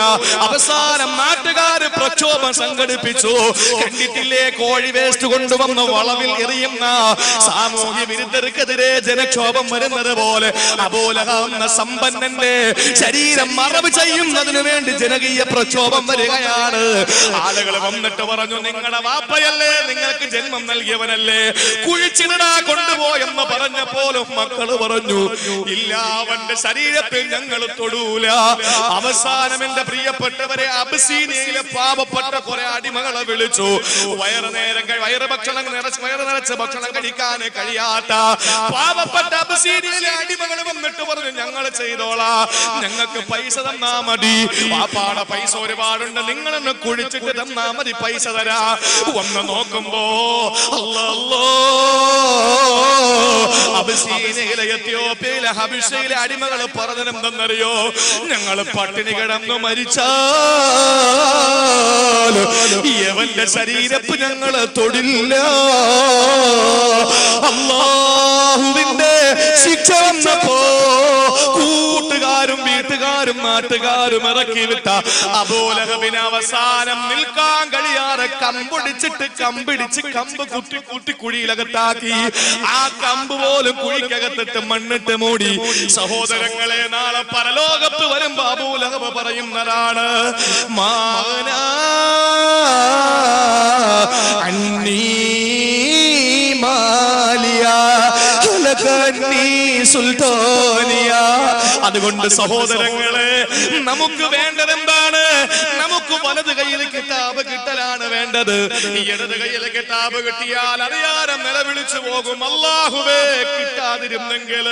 അവസാനം നാട്ടുകാര് പ്രക്ഷോഭം സംഘടിപ്പിച്ചു. കണ്ടിട്ടില്ലേ, കോഴി വേസ്റ്റ് കൊണ്ടുവന്ന് വളവിൽ എറിയുന്ന സാമൂഹ്യ വിരുദ്ധർക്കെതിരെ ജനക്ഷോഭം വരുന്നത് പോലെ അബൂലഹബ് എന്ന സമ്പന്നന്റെ ശരീരം മറവ് ചെയ്യുന്നതിന് വേണ്ടി ജനകീയ പ്രക്ഷോഭം വരികയാണ്. ആളുകൾ വന്നിട്ട് പറഞ്ഞു, നിങ്ങളുടെ വാപ്പയല്ലേ, നിങ്ങൾക്ക് ജന്മം നൽകിയവനല്ലേ, കുഴിച്ചിടാ കൊണ്ടുപോയെന്ന് പറഞ്ഞപ്പോലും മക്കള് പറഞ്ഞു, ഇല്ല, അവന്റെ ശരീരത്തിൽ ഞങ്ങൾ തൊടൂല. അവസാനം എന്റെ പ്രിയപ്പെട്ടവരെ, അബസീനിയയിലെ പാവപ്പെട്ട കുറെ അടിമകളെ വിളിച്ചു. വയറ് നിറച്ച് ഭക്ഷണം കഴിക്കാൻ കഴിയാത്ത പാവപ്പെട്ട അബസീനിയയിലെ അടിമകൾ വന്നിട്ട് പറഞ്ഞു, ഞങ്ങൾ ചെയ്തോളാ, ഞങ്ങൾക്ക് പൈസ തന്നാ മതി. പാപ്പാടെ പൈസ ഒരുപാടുണ്ട്, നിങ്ങളെന്ന് കുഴിച്ചിട്ട് തന്നാ മതി, പൈസ തരാ. വന്ന് നോക്കുമ്പോ അല്ലാഹ്, അബസീനിയയിലെ, എത്യോപ്യയിലെ, ഹബിഷയിലെ അടിമകൾ പറഞ്ഞതെന്തെന്നറിയോ? ഞങ്ങൾ പട്ടിണി കിടന്നു മരിച്ചാൽ യവന്റെ ശരീരപ്പ് ഞങ്ങള് തൊടില്ല. അല്ലാഹുവിന്റെ ശിക്ഷ വന്നപ്പോ കൂട്ടുകാരും വീട്ടുകാരും നാട്ടുകാരും ഇറക്കി വിട്ട അബൂലഹബിന് അവസാനം നിൽക്കാൻ കഴിയാതെ കമ്പൊടിച്ചിട്ട് കമ്പ് കുത്തി കുഴിയിലകത്താക്കി. ആ കമ്പ് പോലും കുഴിക്കകത്തിട്ട് മണ്ണിട്ട് മൂടി. സഹോദരങ്ങളെ, നാളെ പരലോകത്ത് വരുമ്പോ അബൂലഹബ് പറയുന്നതാണ്, മാനാ അന്നീ മാലിയാ സുൽത്താനിയ. അതുകൊണ്ട് സഹോദരങ്ങളെ, നമുക്ക് വേണ്ടത് എന്താണ്? നമുക്ക് വലത് കയ്യിൽ കിതാബ് കിട്ടലാണ് വേണ്ടത്. വേണ്ടത്. ഇടത് കയ്യിലെ കിതാബ് കിട്ടിയാൽ അറിയാതെ നിലവിളിച്ചു പോകും, അല്ലാഹുവേ കിട്ടാതിരുന്നെങ്കിൽ,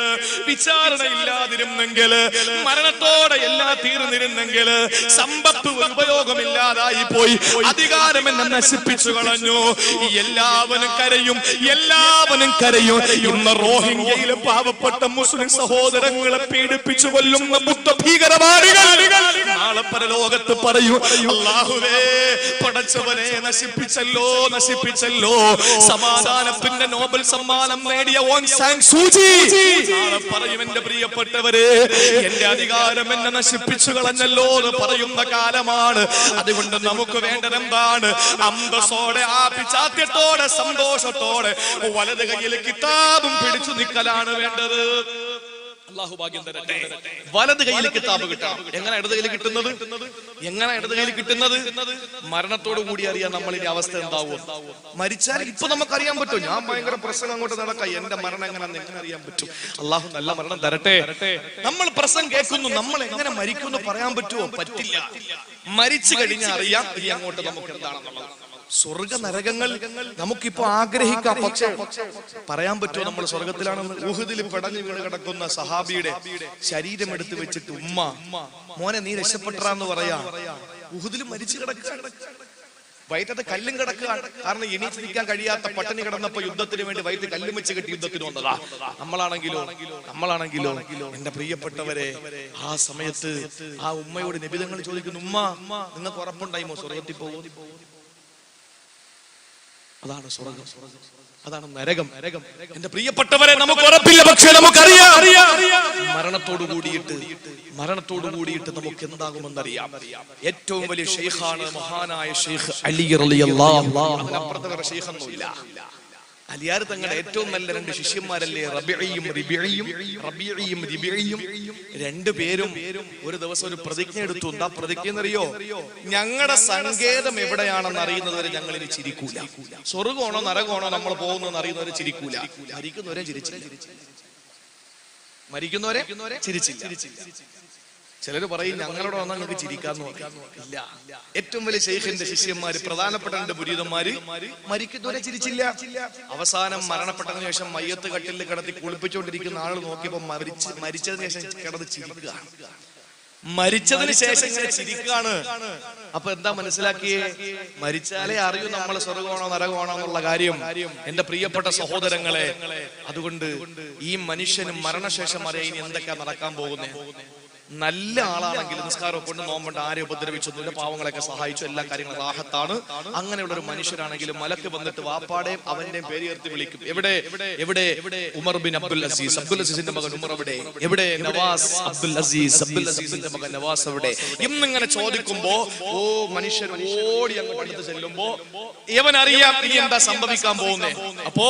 വിചാരണ ഇല്ലാതിരുന്നെങ്കിൽ, മരണത്തോടെ എല്ലാം തീർന്നിരുന്നെങ്കിൽ, സമ്പത്ത് ഉപയോഗമില്ലാതായി പോയി, അധികാരം എന്നെ നശിപ്പിച്ചു കളഞ്ഞു. എല്ലാവരും കരയും, എല്ലാവരും കരയും. ഇന്ന് റോഹിംഗ്യയിലെ പാവപ്പെട്ട മുസ്ലിം സഹോദരങ്ങളെ പീഡിപ്പിച്ചു കൊല്ലുന്ന ബുദ്ധ ഭീകരവാദികൾ നാളെ പരലോകത്ത് പറയൂ, അല്ലാഹുവേ പടച്ചവനെ നശിപ്പിച്ചല്ലോ, നശിപ്പിച്ചല്ലോ. സമാധാനത്തിന്റെ നോബൽ സമ്മാനം നേടിയ ഓങ് സാങ് സൂചി നാളെ പറയും, എന്റെ പ്രിയപ്പെട്ടവരെ എന്റെ അധികാരം എന്നെ നശിപ്പിച്ചു കളഞ്ഞല്ലോ എന്ന് പറയുന്ന കാലമാണ്. അതുകൊണ്ട് നമുക്ക് വേണ്ടത് എന്താണ്? അന്തസ്സോടെ, ആഭിചാത്യത്തോടെ, സന്തോഷത്തോടെ വലത് കയ്യിൽ കിതാബും പിടിച്ചു നിൽക്കലാണ് വേണ്ടത്. അല്ലാഹു ഭാഗ്യം തരട്ടെ. വലത് കയ്യിൽ കിതാബ് കിട്ടാം. എങ്ങനെ ഇടത് കയ്യിൽ കിട്ടുന്നത്? എങ്ങനെ ഇടത് കയ്യിൽ കിട്ടുന്നത്? മരണത്തോടു കൂടി അറിയാം നമ്മളിന്റെ അവസ്ഥ എന്താവും. മരിച്ചാൽ ഇപ്പൊ നമുക്കറിയാൻ പറ്റും. ഞാൻ ഭയങ്കര പ്രസംഗം അങ്ങോട്ട് നടക്കാം, എന്റെ മരണം എങ്ങനെ അറിയാൻ പറ്റും? അല്ലാഹു നല്ല മരണം തരട്ടെ. നമ്മൾ പ്രസംഗം കേൾക്കുന്നു, നമ്മൾ എങ്ങനെ മരിക്കുമെന്ന് പറയാൻ പറ്റുമോ? പറ്റില്ല. മരിച്ചു കഴിഞ്ഞാൽ അറിയാം ഇനി അങ്ങോട്ട് നമുക്ക് എന്താണെന്നുള്ളത്. സ്വർഗ നരകങ്ങൾ നമുക്കിപ്പോ ആഗ്രഹിക്കാം, പക്ഷേ പറയാൻ പറ്റുമോ നമ്മൾ സ്വർഗത്തിലാണെന്ന്? ഉഹുദിൽ പടഞ്ഞു വീണ് കിടക്കുന്ന സഹാബിയുടെ ശരീരം എടുത്തു വെച്ചിട്ട് ഉമ്മ, മോനെ നീ രക്ഷപ്പെട്ടെന്ന് പറയാ. ഉഹുദിൽ മരിച്ചു കിടക്കുക, വയറ്റത്ത് കല്ലും കിടക്കുകയാണ്. കാരണം എണീച്ച് നിൽക്കാൻ കഴിയാത്ത പട്ടിണി കിടന്നപ്പോ യുദ്ധത്തിന് വേണ്ടി വയറ്റ് കല്ലും വെച്ച് കെട്ടി യുദ്ധത്തിന് വന്നതാ. നമ്മളാണെങ്കിലോ എന്റെ പ്രിയപ്പെട്ടവരെ, ആ സമയത്ത് ആ ഉമ്മയോട് നബി തങ്ങൾ ചോദിക്കുന്നു, ഉമ്മ നിങ്ങൾക്ക് ഉറപ്പുണ്ടായിമോ സ്വർഗത്തിൽ പോകും? അതാണ് സ്വർഗം, അതാണ് നരകം. എന്റെ പ്രിയപ്പെട്ടവരെ നമുക്ക് ഉറപ്പില്ല, പക്ഷേ നമുക്കറിയാം മരണത്തോടു കൂടിയിട്ട് നമുക്ക് എന്താകുമെന്നറിയാം. ഏറ്റവും വലിയ ഷെയ്ഖാണ് മഹാനായ ഷെയ്ഖ് അലി റളിയല്ലാഹു അൻഹു. അതിനപ്പുറത്തെ വേറെ ഷെയ്ഖൊന്നുമില്ല. അലിയാർ തങ്ങളുടെ ഏറ്റവും നല്ല രണ്ട് ശിഷ്യന്മാരല്ലേ റബീഉം റിബീഉം. രണ്ടുപേരും ഒരു ദിവസം ഒരു പ്രതിജ്ഞ എടുത്തു. എന്താ പ്രതിജ്ഞ എന്നറിയോ? ഞങ്ങളുടെ സങ്കേതം എവിടെയാണെന്ന് അറിയുന്നവരെ ഞങ്ങൾ ഇനി ചിരിക്കൂല. സ്വർഗമാണോ നരകമാണോ നമ്മൾ പോകുന്നതെന്ന് അറിയുന്നവരെ ചിരിക്കൂല. മരിക്കുന്നവരെ ചിരിച്ചില്ല. ചിലര് പറയും ഞങ്ങളോട് വന്നാൽ നിങ്ങൾക്ക് ചിരിക്കാന്ന് ഇല്ല. ഏറ്റവും വലിയ ശൈഖിന്റെ ശിഷ്യന്മാര്, പ്രധാനപ്പെട്ട രണ്ട് മുരീദന്മാര് മരിക്കുന്നവരെ ചിരിച്ചില്ല. അവസാനം മരണപ്പെട്ടതിനു ശേഷം മയ്യത്ത് കട്ടിലിൽ കിടത്തി കുളിപ്പിച്ചുകൊണ്ടിരിക്കുന്ന ആൾ നോക്കിയപ്പോ മരിച്ചതിന് ശേഷം കിടന്ന് ചിരിക്കുക. മരിച്ചതിന് ശേഷം ഇങ്ങനെ ചിരിക്കുകയാണ്. അപ്പൊ എന്താ മനസ്സിലാക്കിയേ? മരിച്ചാലേ അറിയൂ നമ്മൾ സ്വർഗമാണോ നരകമാണോ എന്നുള്ള കാര്യം. എന്റെ പ്രിയപ്പെട്ട സഹോദരങ്ങളെ, അതുകൊണ്ട് ഈ മനുഷ്യനും മരണശേഷം അറിയാൻ ഇനി എന്തൊക്കെയാ നടക്കാൻ പോകുന്നത്. നല്ല ആളാണെങ്കിൽ നിസ്കാരം കൊണ്ട് നോമ്പുണ്ട്, ആരെ ഉപദ്രവിച്ചൊന്നുമില്ല, പാവങ്ങളൊക്കെ സഹായിച്ചു, എല്ലാ കാര്യങ്ങളും റാഹത്താണ്. അങ്ങനെയുള്ള ഒരു മനുഷ്യരാണെങ്കിലും മലക്ക് വന്നിട്ട് വാപ്പാടെയും അവന്റെയും പേര് ചേർത്ത് വിളിക്കും. എവിടെ ഉമർ ബിൻ അബ്ദുൽ അസീസിന്റെ മകൻ ഉമർ എവിടെ നവാസ് അബ്ദുൽ അസീസിന്റെ മകൻ നവാസ് എവിടെ എന്നിങ്ങനെ ചോദിക്കുമ്പോ മനുഷ്യൻ ഓടി അങ്ങ് അടുത്ത് ചെല്ലുമ്പോ ഇവനറിയാം ഇനി എന്താ സംഭവിക്കാൻ പോകുന്നേ. അപ്പോ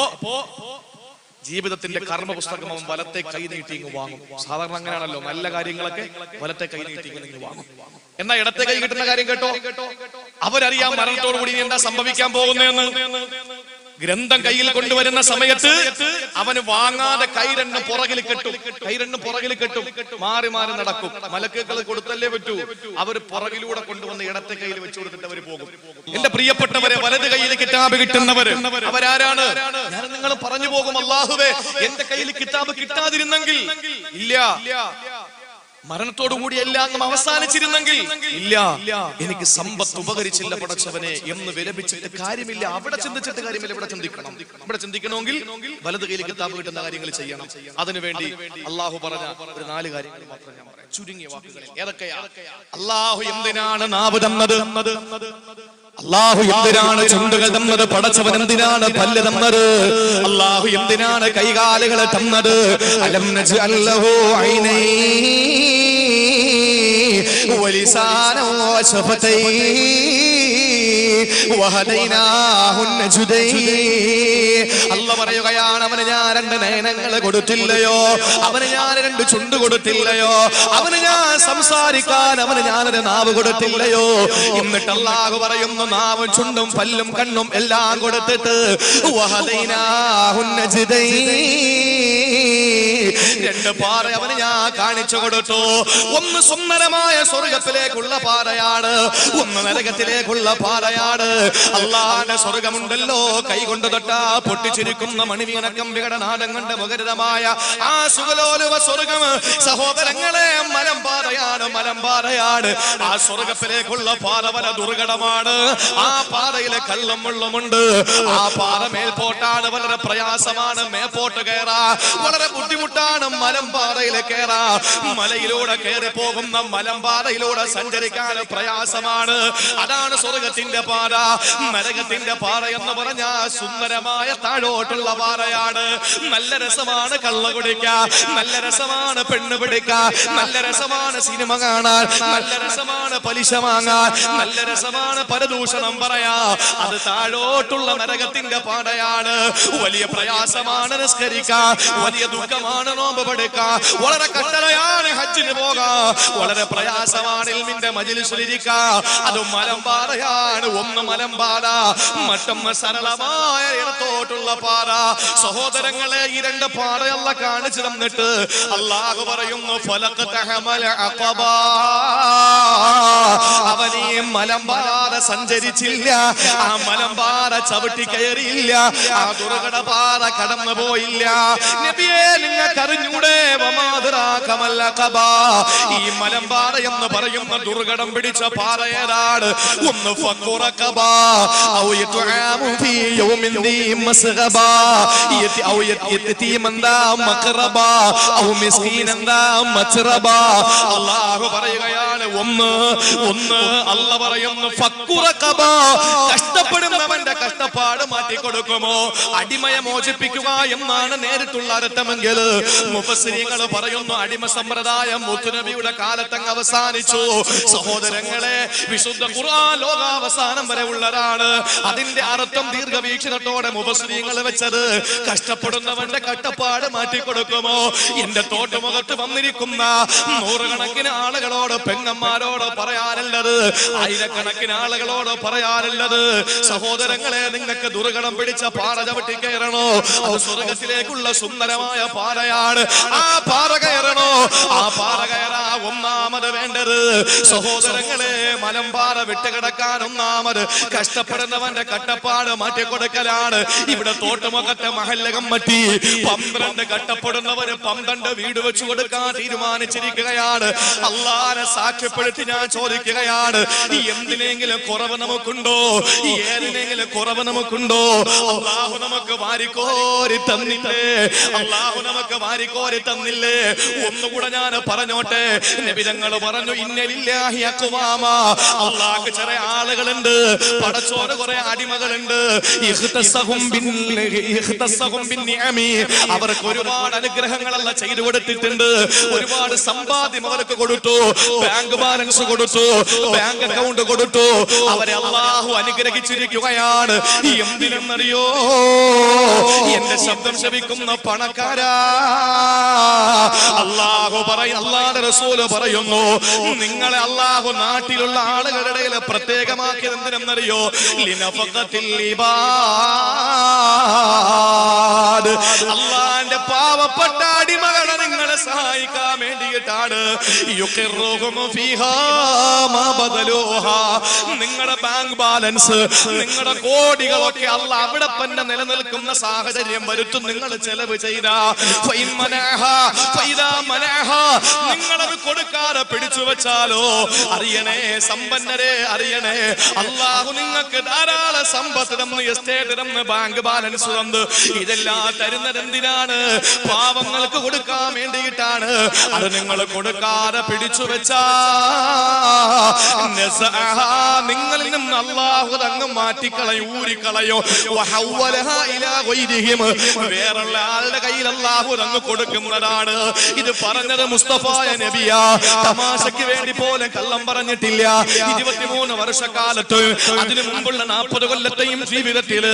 ജീവിതത്തിന്റെ കർമ്മ പുസ്തകം അവൻ വലത്തെ കൈ നീട്ടി ഇങ്ങ് വാങ്ങും. സാധാരണ അങ്ങനെയാണല്ലോ, നല്ല കാര്യങ്ങളൊക്കെ വലത്തെ കൈ നീട്ടി ഇങ്ങനെ വാങ്ങും. എന്നാ ഇടത്തെ കൈ കിട്ടുന്ന കാര്യം കേട്ടോ, അവരറിയാം മരണത്തോടു കൂടി എന്താ സംഭവിക്കാൻ പോകുന്നതെന്ന്. ഗ്രന്ഥം കയ്യിൽ കൊണ്ടുവരുന്ന സമയത്ത് അവന് വാങ്ങാതെ കൈ രണ്ടും പുറകിൽ കെട്ടും, മാറി മാറി നടക്കും. മലക്കുകൾ കൊടുത്തല്ലേ പറ്റൂ. അവർ പുറകിലൂടെ കൊണ്ടുവന്ന് ഇടത്തെ കയ്യിൽ വെച്ചു കൊടുത്തിട്ട് അവർ പോകും. എന്റെ പ്രിയപ്പെട്ടവരെ, വലത് കയ്യിൽ കിതാബ് കിട്ടുന്നവര് അവരാരാണ്? ഞാൻ നിങ്ങൾ പറഞ്ഞു പോകും, അല്ലാഹുവേ എന്റെ കയ്യിൽ കിതാബ് കിട്ടാതിരുന്നെങ്കിൽ ഇല്ല, മരണത്തോടുകൂടി എല്ലാം അവസാനിച്ചിരുന്നെങ്കിൽ ഇല്ല, എനിക്ക് സമ്പത്ത് ഉപകരിച്ചില്ല പടച്ചവനെ എന്ന് വിലപിച്ചിട്ട് കാര്യമില്ല. അവിടെ ചിന്തിച്ചിട്ട് കാര്യമില്ല. ഇവിടെ ചിന്തിക്കണമെങ്കിൽ വലത് കയ്യിൽ കിതാബ് കിട്ടുന്ന കാര്യങ്ങൾ ചെയ്യണം. അതിനുവേണ്ടി അള്ളാഹു പറഞ്ഞ ഒരു 4 കാര്യങ്ങൾ മാത്രം ഞാൻ പറയാം, ചുരുങ്ങിയ വാക്കുകളിൽ. ഏതൊക്കെയാ? അള്ളാഹു എന്തിനാണ് നാവ് തന്നത്? അല്ലാഹു എന്തിനാണ് ചുണ്ടുകൾ തന്നത്? പടച്ചവൻ എന്തിനാണ് പല്ല് തന്നത്? അല്ലാഹു എന്തിനാണ് കൈകാലുകൾ തന്നത്? അലം നജ്അൽ ലഹു ഐനൈൻ വലിസാനൻ വശഫതൈൻ വഹദൈനാഹു നജ്ദൈൻ. അല്ലാഹു പറയുകയാണ്, അവന് ഞാൻ 2 നയനങ്ങൾ കൊടുത്തില്ലയോ, അവന് ഞാൻ 2 ചുണ്ട് കൊടുത്തില്ലയോ, അവന് ഞാൻ സംസാരിക്കാൻ അവന് ഞാനൊരു നാവ് കൊടുത്തില്ലയോ. എന്നിട്ട് അല്ലാഹു പറയുന്നു, നാവും ചുണ്ടും പല്ലും കണ്ണും എല്ലാം കൊടുത്തിട്ട് രണ്ട് പാറ അവന് ഞാൻ കാണിച്ചു കൊടുത്തു. ഒന്ന് സുന്ദരമായ സ്വർഗത്തിലേക്കുള്ള പാറയാണ്, ഒന്ന് നരകത്തിലേക്കുള്ള പാറയാണ്. അള്ളാന്റെ സ്വർഗമുണ്ടല്ലോ, കൈകൊണ്ട് തൊട്ടാ പൊട്ടിച്ചിരിക്കുന്ന മണിവീണക്കം വികടനാദം കണ്ട് മുഖരിതമായ ആ സുഖലോലുവ സ്വർഗം സഹോദരങ്ങളെ മലമ്പാറയാണ്, മലമ്പാറയാണ്. ആ സ്വർഗത്തിലേക്കുള്ള പാറ വല ദുർഘടമാണ്. ആ പാറയിലെ കള്ളും മുള്ളുമുണ്ട്. ആ പാറ മേൽപോട്ടാണ്, വളരെ പ്രയാസമാണ് മേൽപോട്ട് കയറാ, വളരെ ബുദ്ധിമുട്ടാണ് മലമ്പാറയിലെ കയറാ. മലയിലൂടെ കയറി പോകുന്ന മലമ്പാറയിലൂടെ സഞ്ചരിക്കാൻ പ്രയാസമാണ്. അതാണ് സ്വർഗത്തിന്റെ പാറ. നരകത്തിന്റെ പാറ എന്ന് പറഞ്ഞ സുന്ദരമായ താഴോട്ടുള്ള പാറയാണ്. നല്ല രസമാണ് കള്ള കുടിക്കാൻ, നല്ല രസമാണ് പെണ്ണ് പിടിക്കാൻ, നല്ല രസമാണ് സിനിമ കാണാൻ, നല്ല രസമാണ് പലിശ വാങ്ങാൻ, നല്ല രസമാണ് പരദൂഷണം പറയാ. അത് താഴോട്ടുള്ള നരകത്തിന്റെ പാടയാണ്. വലിയ പ്രയാസമാണ് നിസ്കരിക്കാൻ, വലിയ ദുഃഖമാണ് നോമ്പ് പഠിക്കാൻ, വളരെ കട്ടളയാണ് ഹജ്ജിന് പോകാൻ, വളരെ പ്രയാസമാണ് ഇൽമിന്റെ മജ്‌ലിസിലിരിക്കാൻ. അത് മലമ്പാറയാണ്. ഒന്ന് മലമ്പാറ, മറ്റൊന്ന് സരളമായ ഇടത്തോട്ടുള്ള പാറ. സഹോദരങ്ങളെ, ഈ രണ്ട് പാറയല്ല കാണിച്ചു തന്നിട്ട് അല്ലാഹു പറയുന്നു ഫലഖതഹമൽ അഖബ. അവനീ മലമ്പാറ സഞ്ചരിച്ചില്ല, ആ മലമ്പാറ ചവിട്ടി കയറിയില്ല, ആ ദുർഘട പാറ കടന്നു പോയില്ല. നബിയേ, നിങ്ങൾക്ക് അറിഞ്ഞൂടെ വമാദറാകമൽ അഖബ? ഈ മലമ്പാറ എന്ന് പറയുന്ന ദുർഘടം പിടിച്ച പാറ ഏതാണ്? ഒന്ന് ഫഖുറഖബ ഔ യതുആമു ഫീ യൗമിൻ ദീ മസ്ഗബ ഔ യതീമൻ ദാ മഖറബ ഔ മിസ്കീനൻ ദാ മച്റബ. അല്ലാഹു പറയുകയാണ് ഒന്ന് അല്ലാഹു പറയുന്നു ഫഖുറഖബ, കഷ്ടപ്പെടുന്നവന്റെ കഷ്ടപ്പാട് മാറ്റി കൊടുക്കുമോ? അടിമയെ മോചിപ്പിക്കുക എന്നാണ് നേരിട്ടുള്ള അർത്ഥമെങ്കിൽ മുഫസ്സിരീങ്ങൾ പറയുന്നു അടിമ സമ്പ്രദായം മുത്തുനബിയുടെ കാലത്തങ്ങ് അവസാനിച്ചു. സഹോദരങ്ങളെ, വിശുദ്ധ ഖുർആൻ ലോകാവസാനം വരെ ഉള്ളതാണ്. അതിന്റെ അർത്ഥം ദീർഘവീക്ഷണത്തോടെ മുഫസ്സിരീങ്ങൾ വെച്ചത് കഷ്ടപ്പെടുന്നവന്റെ കഷ്ടപ്പാട് മാറ്റിക്കൊടുക്കുമോ? എന്റെ തോട്ടുമുഖത്ത് വന്നിരിക്കുന്ന നൂറുകണക്കിന് ആളുകളോട്, പെങ്ങന്മാരോട് പറയാനുള്ളത്, ആയിരക്കണക്കിന് ആളുകളോട് പറയാനുള്ളത്, സഹോദരങ്ങളെ, നിങ്ങൾക്ക് ദുർഘടം പിടിച്ച പാറ ചവിട്ടി കയറണോ? അത് സ്വർഗത്തിലേക്കുള്ള സുന്ദരമായ പാറയാണ്. ആ പാറ കയറണോ? ആ പാറ കയറാ ഒന്നാമത് വേണ്ടത് സഹോദരങ്ങളെ, മലമ്പാറ വിട്ടുകിടക്കാൻ ഒന്നാമത് കഷ്ടപ്പെടുന്നവന്റെ കട്ടപ്പാട് മാറ്റിക്കൊടുക്കലാണ്. ഇവിടെ തോട്ടുമുഖത്തെ മഹല്ല കമ്മിറ്റി 12 കഷ്ടപ്പെടുന്നവര് 12 വീട് വെച്ചു കൊടുക്കാൻ തീരുമാനിച്ചിരിക്കുകയാണ്. അള്ളാനെ സാക്ഷ്യപ്പെടുത്തി ഞാൻ ചോദിക്കുകയാണ്, എന്തിനെങ്കിലും കുറവ് നമുക്കുണ്ടോ? ഏതിനെങ്കിലും കുറവ് നമുക്കുണ്ടോ? അള്ളാഹു നമുക്ക് വാരിക്കോരി തന്നില്ലേ? അള്ളാഹു നമുക്ക് വാരിക്കോരി തന്നില്ലേ? ഒന്നുകൂടെ ഞാൻ പറഞ്ഞോട്ടെ. നബി തങ്ങൾ പറഞ്ഞു ഇന്നലില്ലാഹി അഖ്വാമ, അള്ളാഹ്ക്ക് ചില ആളുകളുണ്ട്, പടച്ചോന് കുറെ അടിമകളുണ്ട്. അവർക്ക് ഒരുപാട് അനുഗ്രഹങ്ങളെല്ലാം ചെയ്തു കൊടുത്തിട്ടുണ്ട്, ഒരുപാട് സമ്പാദ്യം അവർക്ക് കൊടുത്തു, ബാങ്ക് ബാലൻസ് കൊടുത്തു, ബാങ്ക് അക്കൗണ്ട് കൊടുത്തു. അവരെ അള്ളാഹു അനുഗ്രഹിച്ചിരിക്കുകയാണ്. എന്തിനെന്നറിയോ? എന്റെ ശബ്ദം ശപിക്കുന്ന പണക്കാരാ, അള്ളാഹു പറയും, അള്ളാഹുവിന്റെ റസൂല് പറയുന്നു, നിങ്ങളെ അള്ളാഹു നാട്ടിലുള്ള ആളുകളുടെ ഇടയിൽ പ്രത്യേകമാക്കിയത് എന്തിനെന്നറിയോ? ലിനഫഖത്തിൽ ഇബാദ്, അള്ളാന്റെ പാവപ്പെട്ട അടിമകളെ നിങ്ങളെ സഹായിക്കാൻ വേണ്ടിയിട്ടാണ്. നിങ്ങളുടെ ബാങ്ക് ബാലൻസ്, നിങ്ങളുടെ കോടികളൊക്കെ അള്ളാഹ് അവിടെ തന്നെ നിലനിൽക്കുന്ന സാഹചര്യം വരുത്തും. നിങ്ങൾ ചെലവ് ചെയ്ത നിങ്ങളത് കൊടുക്കാതെ പിടിച്ചു വെച്ചാലോ, അറിയണേ സമ്പന്നരെ, അറിയണേ, അള്ളാഹു നിങ്ങൾക്ക് ധാരാളം സമ്പത്ത് തന്ന്, എസ്റ്റേറ്റ് തന്ന്, ബാങ്ക് ബാലൻസ് തന്ന്, ഇതെല്ലാം തരുന്നത് എന്തിനാണ്? പാവങ്ങൾക്ക് കൊടുക്കാൻ വേണ്ടിയിട്ടാണ്. അത് നിങ്ങൾ കൊടുക്കാതെ പിടിച്ചു വെച്ചാ നിങ്ങളിൽ നിന്ന് അള്ളാഹു അങ്ങ് മാറ്റിക്കളയും, ഊരിക്കളയോ. വേറുള്ള ആളുടെ കയ്യിൽ അള്ളാഹു അങ്ങ് കൊടുക്കുന്നതാണ്. ഇത് പറഞ്ഞത് മുസ്തഫായ നബിയാ, തമാശയ്ക്ക് വേണ്ടി പോലെ കള്ളം പറഞ്ഞിട്ടില്ല. 23 വർഷക്കാലത്ത്, അതിനു മുമ്പുള്ള 40 കൊല്ലത്തെയും ജീവിതത്തില്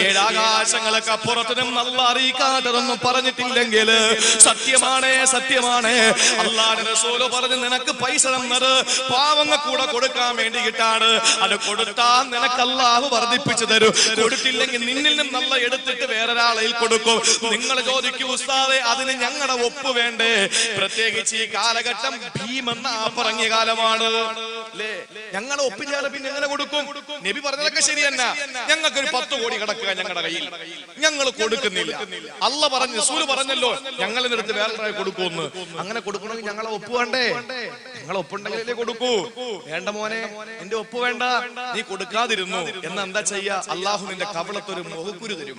7 ആകാശങ്ങൾക്ക് അപ്പുറത്തിനും നല്ല അറിയിക്കാത്തതൊന്നും പറഞ്ഞിട്ടില്ലെങ്കിൽ സത്യമാണ്, സത്യമാണ്. അല്ലാഹുവിന്റെ റസൂൽ പറഞ്ഞു, നിനക്ക് പൈസ തന്നത് പാവങ്ങൾ കൂടെ കൊടുക്കാൻ വേണ്ടിയിട്ടാണ്. അത് കൊടുത്താൽ നിനക്ക് അല്ലാഹു വർദ്ധിപ്പിച്ചു തരും. കൊടുത്തില്ലെങ്കിൽ നിന്നിൽ നിന്ന് നല്ല എടുത്തിട്ട് വേറൊരാളയിൽ കൊടുക്കും. നിങ്ങൾ ചോദിക്കൂ, ഉസ്താദേ അതിന് ഞങ്ങളുടെ ഒപ്പ് വേണ്ടേ? പ്രത്യേകിച്ച് ഈ കാലഘട്ടം ഭീമെന്ന പറഞ്ഞ കാലമാണ് അല്ലേ? ഞങ്ങളെ ഒപ്പില്ലാതെ പിന്നെ എങ്ങനെ കൊടുക്കും? നബി പറഞ്ഞതൊക്കെ ശരി തന്നെ. ഞങ്ങൾക്കൊരു 10 കോടി കിടക്കുക ഞങ്ങളുടെ കയ്യിൽ, ഞങ്ങൾ കൊടുക്കുന്നില്ല. അല്ല പറഞ്ഞു, റസൂൽ പറഞ്ഞല്ലോ ഞങ്ങളിൽ നിന്നെടുത്ത് വേറെ കൊടുക്കുമെന്ന്. അങ്ങനെ കൊടുക്കണമെങ്കിൽ ഞങ്ങളെ ഒപ്പ് വേണ്ടേ? ഞങ്ങളെ ഒപ്പുണ്ടെങ്കിലേ കൊടുക്കൂ. വേണ്ട മോനെ, എന്റെ ഒപ്പ് വേണ്ട, നീ കൊടുക്കാതിരുന്നു എന്നാ എന്താ ചെയ്യാ? അള്ളാഹു നിന്റെ കവളത്തൊരു മോഹക്കുരു തരും.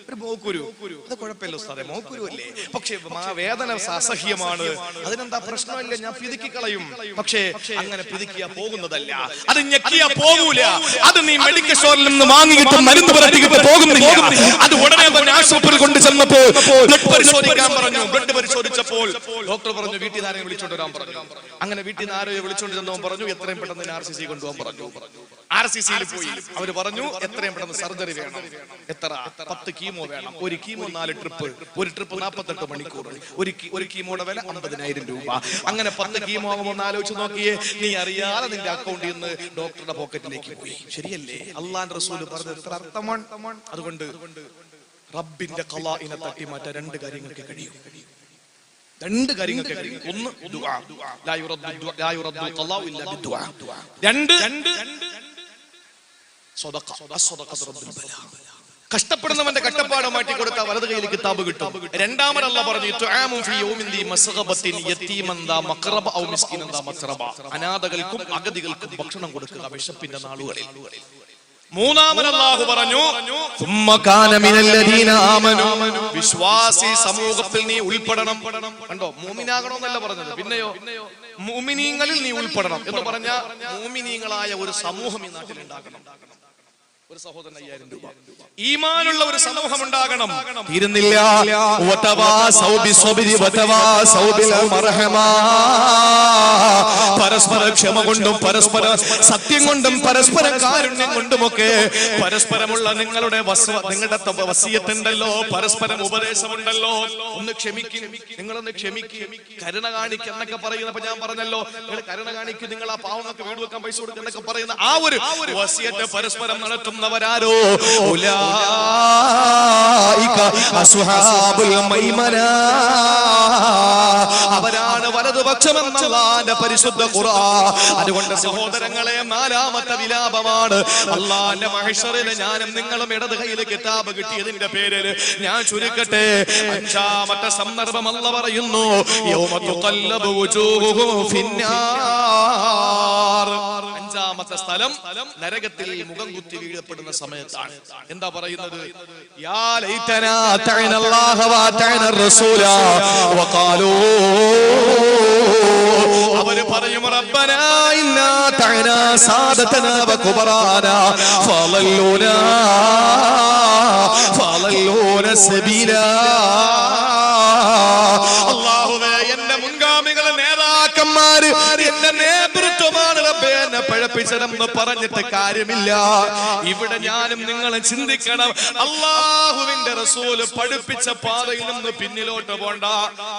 ഒരു മോഹക്കുരു, അത് കുഴപ്പമില്ല ഉസ്താദേ, മോഹക്കുരു അല്ലേ? പക്ഷെ വേദന അസഹ്യമാണ്. അതിനെന്താ പ്രശ്നമില്ല, ഞാൻ പിതുക്കി കളയും. പക്ഷേ അങ്ങനെ പിതുക്കിയാ പോകുന്നതല്ല, അത് ഞെക്കിയാ പോകൂല. അത് നീ മെഡിക്കൽ സ്റ്റോറിൽ നിന്ന് വാങ്ങിയിട്ട് മരുന്ന് പുറത്തേക്ക് പോകുന്നില്ല. അത് ഉടനെ തന്നെ ആശുപത്രിയിൽ കൊണ്ട് ചെന്നപ്പോൾ ബ്ലഡ് പരിശോധിക്കാൻ പറഞ്ഞു. ബ്ലഡ് പരിശോധിച്ചപ്പോൾ ഡോക്ടർ പറഞ്ഞു വീട്ടിൽ നിന്ന് ആരെയും വിളിച്ചോണ്ട് വരാൻ പറഞ്ഞു. അങ്ങനെ വീട്ടിൽ നിന്ന് ആരെയും വിളിച്ചോണ്ട് ചെന്നവൻ പറഞ്ഞു എത്രയും പെട്ടെന്ന് RCC കൊണ്ടുപോകാൻ പറഞ്ഞു. RCCയിൽ പോയി അവര് പറഞ്ഞു എത്രയും പെട്ടെന്ന് സർജറി വേണം. എത്ര? 10 കീമോ വേണം. ഒരു കീമോ 4 ട്രിപ്പ്, ഒരു ട്രിപ്പ് 48 മണിക്കൂർ. ഒരു കീമോയുടെ വില 50,000 രൂപ. അങ്ങനെ 10 കീമോ ആകുമ്പോൾ ഒന്ന് ആലോചിച്ച് നോക്കിയേ, നീ അറിയാതെ നിന്റെ അക്കൗണ്ടിൽ നിന്ന് ഡോക്ടറുടെ പോക്കറ്റിലേക്ക് പോയി. ശരിയല്ലേ? അള്ളാന്റെ റസൂൽ പറഞ്ഞത് എത്ര അർത്ഥമാണ്. അതുകൊണ്ട് റബ്ബിന്റെ ഖലാഇനെ തട്ടി മാറ്റാൻ 2 കാര്യങ്ങൾക്ക് കഴിയും. 2 കാര്യങ്ങൾക്ക് കഴിയും. ഒന്ന് ദുആ, ലാ യുറദ്ദു ഖലാഉ ഇല്ലാ ബിദുആ. 2 സദഖ, അസ്സദഖതു റബ്ബുൽ ബലാ. കഷ്ടപ്പെടുന്നവന്റെ കഷ്ടപ്പാട് മാറ്റി കൊടുത്താൽ വലത് കയ്യിൽ കിതാബ് കിട്ടും. രണ്ടാമത് അല്ലാഹു പറഞ്ഞു തുആമു ഫീ യൗമിൻ ദി മസ്ഗബത്തിൻ യതീമൻ ദാ മഖറബ ഔ മിസ്കിനൻ ദാ മസ്റബ. അനാഥകൾക്കും അഗതികൾക്കും ഭക്ഷണം കൊടുക്കുക വിശപ്പിന്റെ നാളുകളിൽ. മൂന്നാമത് അല്ലാഹു പറഞ്ഞു സുമ്മ കാന മിനല്ലദീന ആമനു. വിശ്വാസി സമൂഹത്തിൽ നീ ഉൾപ്പെടണം. കണ്ടോ, മുഅ്മിനാകണമെന്നല്ല പറഞ്ഞത്, പിന്നെയോ മുഅ്മിനീങ്ങളിൽ നീ ഉൾപ്പെടണം എന്ന് പറഞ്ഞ മുഅ്മിനീങ്ങളായ ഒരു സമൂഹം ഈ നാട്ടിൽ ഉണ്ടാകണം. ഒരു സഹോദരൻ 5000 രൂപ ഈമാനുള്ള ഒരു സമൂഹം ഉണ്ടാകണം. തീരുന്നില്ല. പരസ്പര ക്ഷമ കൊണ്ടും പരസ്പര സത്യം കൊണ്ടും പരസ്പര കാരുണ്യം കൊണ്ടുമൊക്കെ പരസ്പരമുള്ള നിങ്ങളുടെ വസിയത്തുണ്ടല്ലോ, പരസ്പരം ഉപദേശമുണ്ടല്ലോ. ഒന്ന് ക്ഷമിക്കും, നിങ്ങളൊന്ന് ക്ഷമിക്കും, കരുണ കാണിക്കും എന്നൊക്കെ പറയുന്നപ്പോ ഞാൻ പറഞ്ഞല്ലോ, നിങ്ങൾ കരുണ കാണിക്കും, നിങ്ങൾ ആ പാവങ്ങൾക്ക് വീട് വെക്കാൻ പൈസ കൊടുക്കും എന്നൊക്കെ പറയുന്ന ആ ഒരു വസിയത്ത് പരസ്പരം നടത്തുന്നവരാരോ അവരാണ് വലതുപക്ഷമെന്ന അല്ലാഹുവിന്റെ പരിശുദ്ധ ഖുർആൻ. അതുകൊണ്ട് സഹോദരങ്ങളെ, 4ാമത്തെ വിലാപമാണ് അല്ലാഹുവിന്റെ മഹ്ശറിൽ ഞാനും നിങ്ങളും ഇടത് കയ്യിൽ കിതാബ് കിട്ടിയതിന്റെ പേരിൽ ഞാൻ ചുരുക്കട്ടെ. 5ാമത്തെ സന്ദർഭം അല്ലാഹു പറയുന്നു യൗമ തുഖല്ലബു വുജൂഹുഹും ഫിന്നാർ. 5ാമത്തെ സ്ഥലം നരകത്തിൽ മുഖം കുത്തി വീഴപ്പെടുന്ന സമയത്താണ്. എന്താ പറയുന്നത്? യാ ലൈതനാ തഅന അല്ലാഹ വ തഅന റസൂല വഖാലൂ, അവർ പറയും റബ്ബനാ ഇന്നാ തഅന സാദതനാ വ കുബറാനാ ഫളല്ലൂന സബീലാ. അല്ലാഹുവേ, എന്റെ മുൻഗാമികളെ നേതാക്കന്മാര് എന്റെ നേതൃത്വമാണ് റബ്ബേ, എന്നെ പഴപ്പിച്ചതെന്ന് പറഞ്ഞിട്ട് കാര്യമില്ല. ഇവിടെ ഞാനും നിങ്ങളെ ചിന്തിക്കണം, അല്ലാഹുവിന്റെ റസൂല് പഠിപ്പിച്ച പാതയിൽ നിന്ന് പിന്നിലോട്ട് പോണ്ട.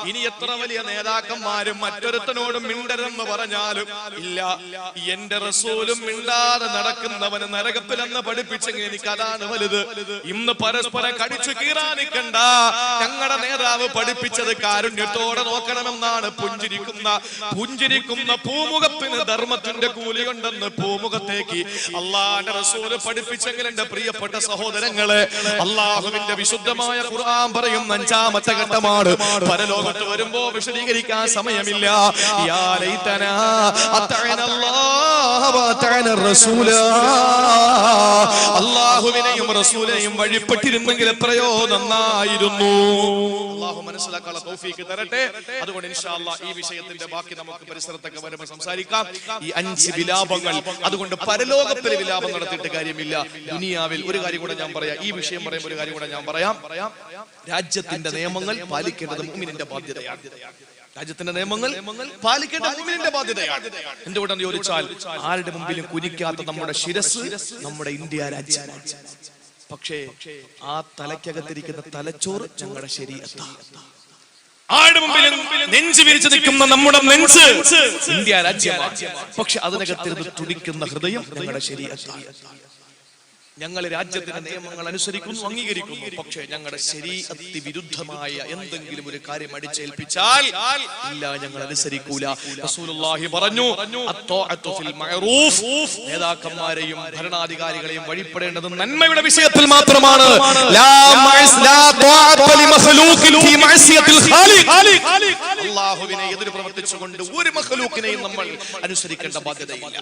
ഇനി എത്ര വലിയ നേതാക്കന്മാരും മറ്റൊരുത്തനോടും മിണ്ടരെന്ന് പറഞ്ഞാലും ഇല്ല, എന്റെ റസൂലും മിണ്ടാതെ നടക്കുന്നവന് നരകത്തിലെന്ന് പഠിപ്പിച്ചെങ്കിൽ എനിക്ക് അതാണ് വലുത്. ഇന്ന് പരസ്പരം കടിച്ചു കീറാനിക്കണ്ട. ഞങ്ങളുടെ നേതാവ് പഠിപ്പിച്ചത് കാരുണ്യത്തോടെ നോക്കണമെന്നാണ്. പുഞ്ചിരിക്കുന്ന പൂമുഖത്തിന് ധർമ്മത്തിന്റെ കൂലി കൊണ്ടെന്ന് പൂമുഖത്തേക്ക് അല്ലാഹുവിന്റെ റസൂല് പഠിപ്പിച്ചെങ്കിൽ എന്റെ പ്രിയപ്പെട്ട സഹോദരങ്ങളെ, അല്ലാഹുവിന്റെ വിശുദ്ധമായ ഖുർആൻ പറയും 5ാമത്തെ ഘട്ടമാണ്. പരലോകത്ത് വരുമ്പോ വിശദീകരിക്കാൻ സമയമില്ല. യാ ലൈതനാ അതഅന അല്ലാഹ വ അതഅന റസൂല. അല്ലാഹുവിനെയും റസൂലിനെയും വഴിപ്പെട്ടിരുന്നെങ്കിൽ എത്രയോ നന്നായിരുന്നു. അല്ലാഹു മനസ്സിലാക്കാനുള്ള തൗഫീഖ് തരട്ടെ. അതുകൊണ്ട് ഇൻഷാ അല്ലാഹ് ഈ വിഷയത്തിന്റെ ബാക്കി നമുക്ക് പരിസരത്തൊക്കെ വരുമ്പോൾ സംസാരിക്കാം. ഈ 5 വിലാപങ്ങൾ, അതുകൊണ്ട് പരലോകത്തിലെ വിലാപം നടത്തിയിട്ട് കാര്യമില്ല. ദുനിയാവിൽ ഒരു കാര്യം കൂടെ ഞാൻ പറയാം. ഈ വിഷയം പറയുമ്പോൾ ഒരു കാര്യം കൂടെ ഞാൻ പറയാം. രാജ്യത്തിന്റെ നിയമങ്ങൾ പാലിക്കേണ്ടത് മുഅ്മിനിന്റെ ബാധ്യതയാണ്. രാജ്യത്തിന്റെ നിയമങ്ങൾ പാലിക്കേണ്ട മുഅ്മിനിന്റെ ബാധ്യതയാണ്. എന്തുകൊണ്ടെന്ന് ചോദിച്ചാൽ, ആരുടെ മുമ്പിലും കുനിക്കാത്ത നമ്മുടെ ശിരസ് നമ്മുടെ ഇന്ത്യ രാജ്യമാണ്. പക്ഷേ ആ തലയ്ക്കകത്തിരിക്കുന്ന തലച്ചോറ് ഞങ്ങളുടെ ശരീഅത്താണ്. ആരുടെ മുമ്പിലും നെഞ്ച് വിരിച്ചു നിൽക്കുന്ന നമ്മുടെ നെഞ്ച് ഇന്ത്യ രാജ്യമാണ്. പക്ഷെ അതിനകത്തിരുന്ന് തുടിക്കുന്ന ഹൃദയം ഞങ്ങളുടെ ശരീഅത്താണ്. ഞങ്ങൾ രാജ്യത്തിന്റെ നിയമങ്ങൾ അനുസരിക്കുന്നു, അംഗീകരിക്കുന്നു. പക്ഷേ ഞങ്ങളുടെ ശരീഅത്തിന് വിരുദ്ധമായ എന്തെങ്കിലും ഒരു കാര്യം അടിച്ചേൽപ്പിച്ചാൽ ഇല്ല, ഞങ്ങൾ അനുസരിക്കൂല. റസൂലുള്ളാഹി പറഞ്ഞു, അത്വാഅതു ഫിൽ മഅറൂഫ്, നേതാക്കന്മാരെയും ഭരണാധികാരികളെയും വഴിപ്പെടേണ്ടത് നന്മയുടെ വിഷയത്തിൽ മാത്രമാണ്. ലാ ത്വാഅത ലി മഖ്ലൂഖിൻ ഫീ മഅസിയത്തിൽ ഖാലിഖ്. അല്ലാഹുവിനെ എതിര് പ്രവർത്തിച്ചുകൊണ്ട് ഒരു മഖ്ലൂഖിനെയും നമ്മൾ അനുസരിക്കേണ്ട ബാധ്യതയില്ല.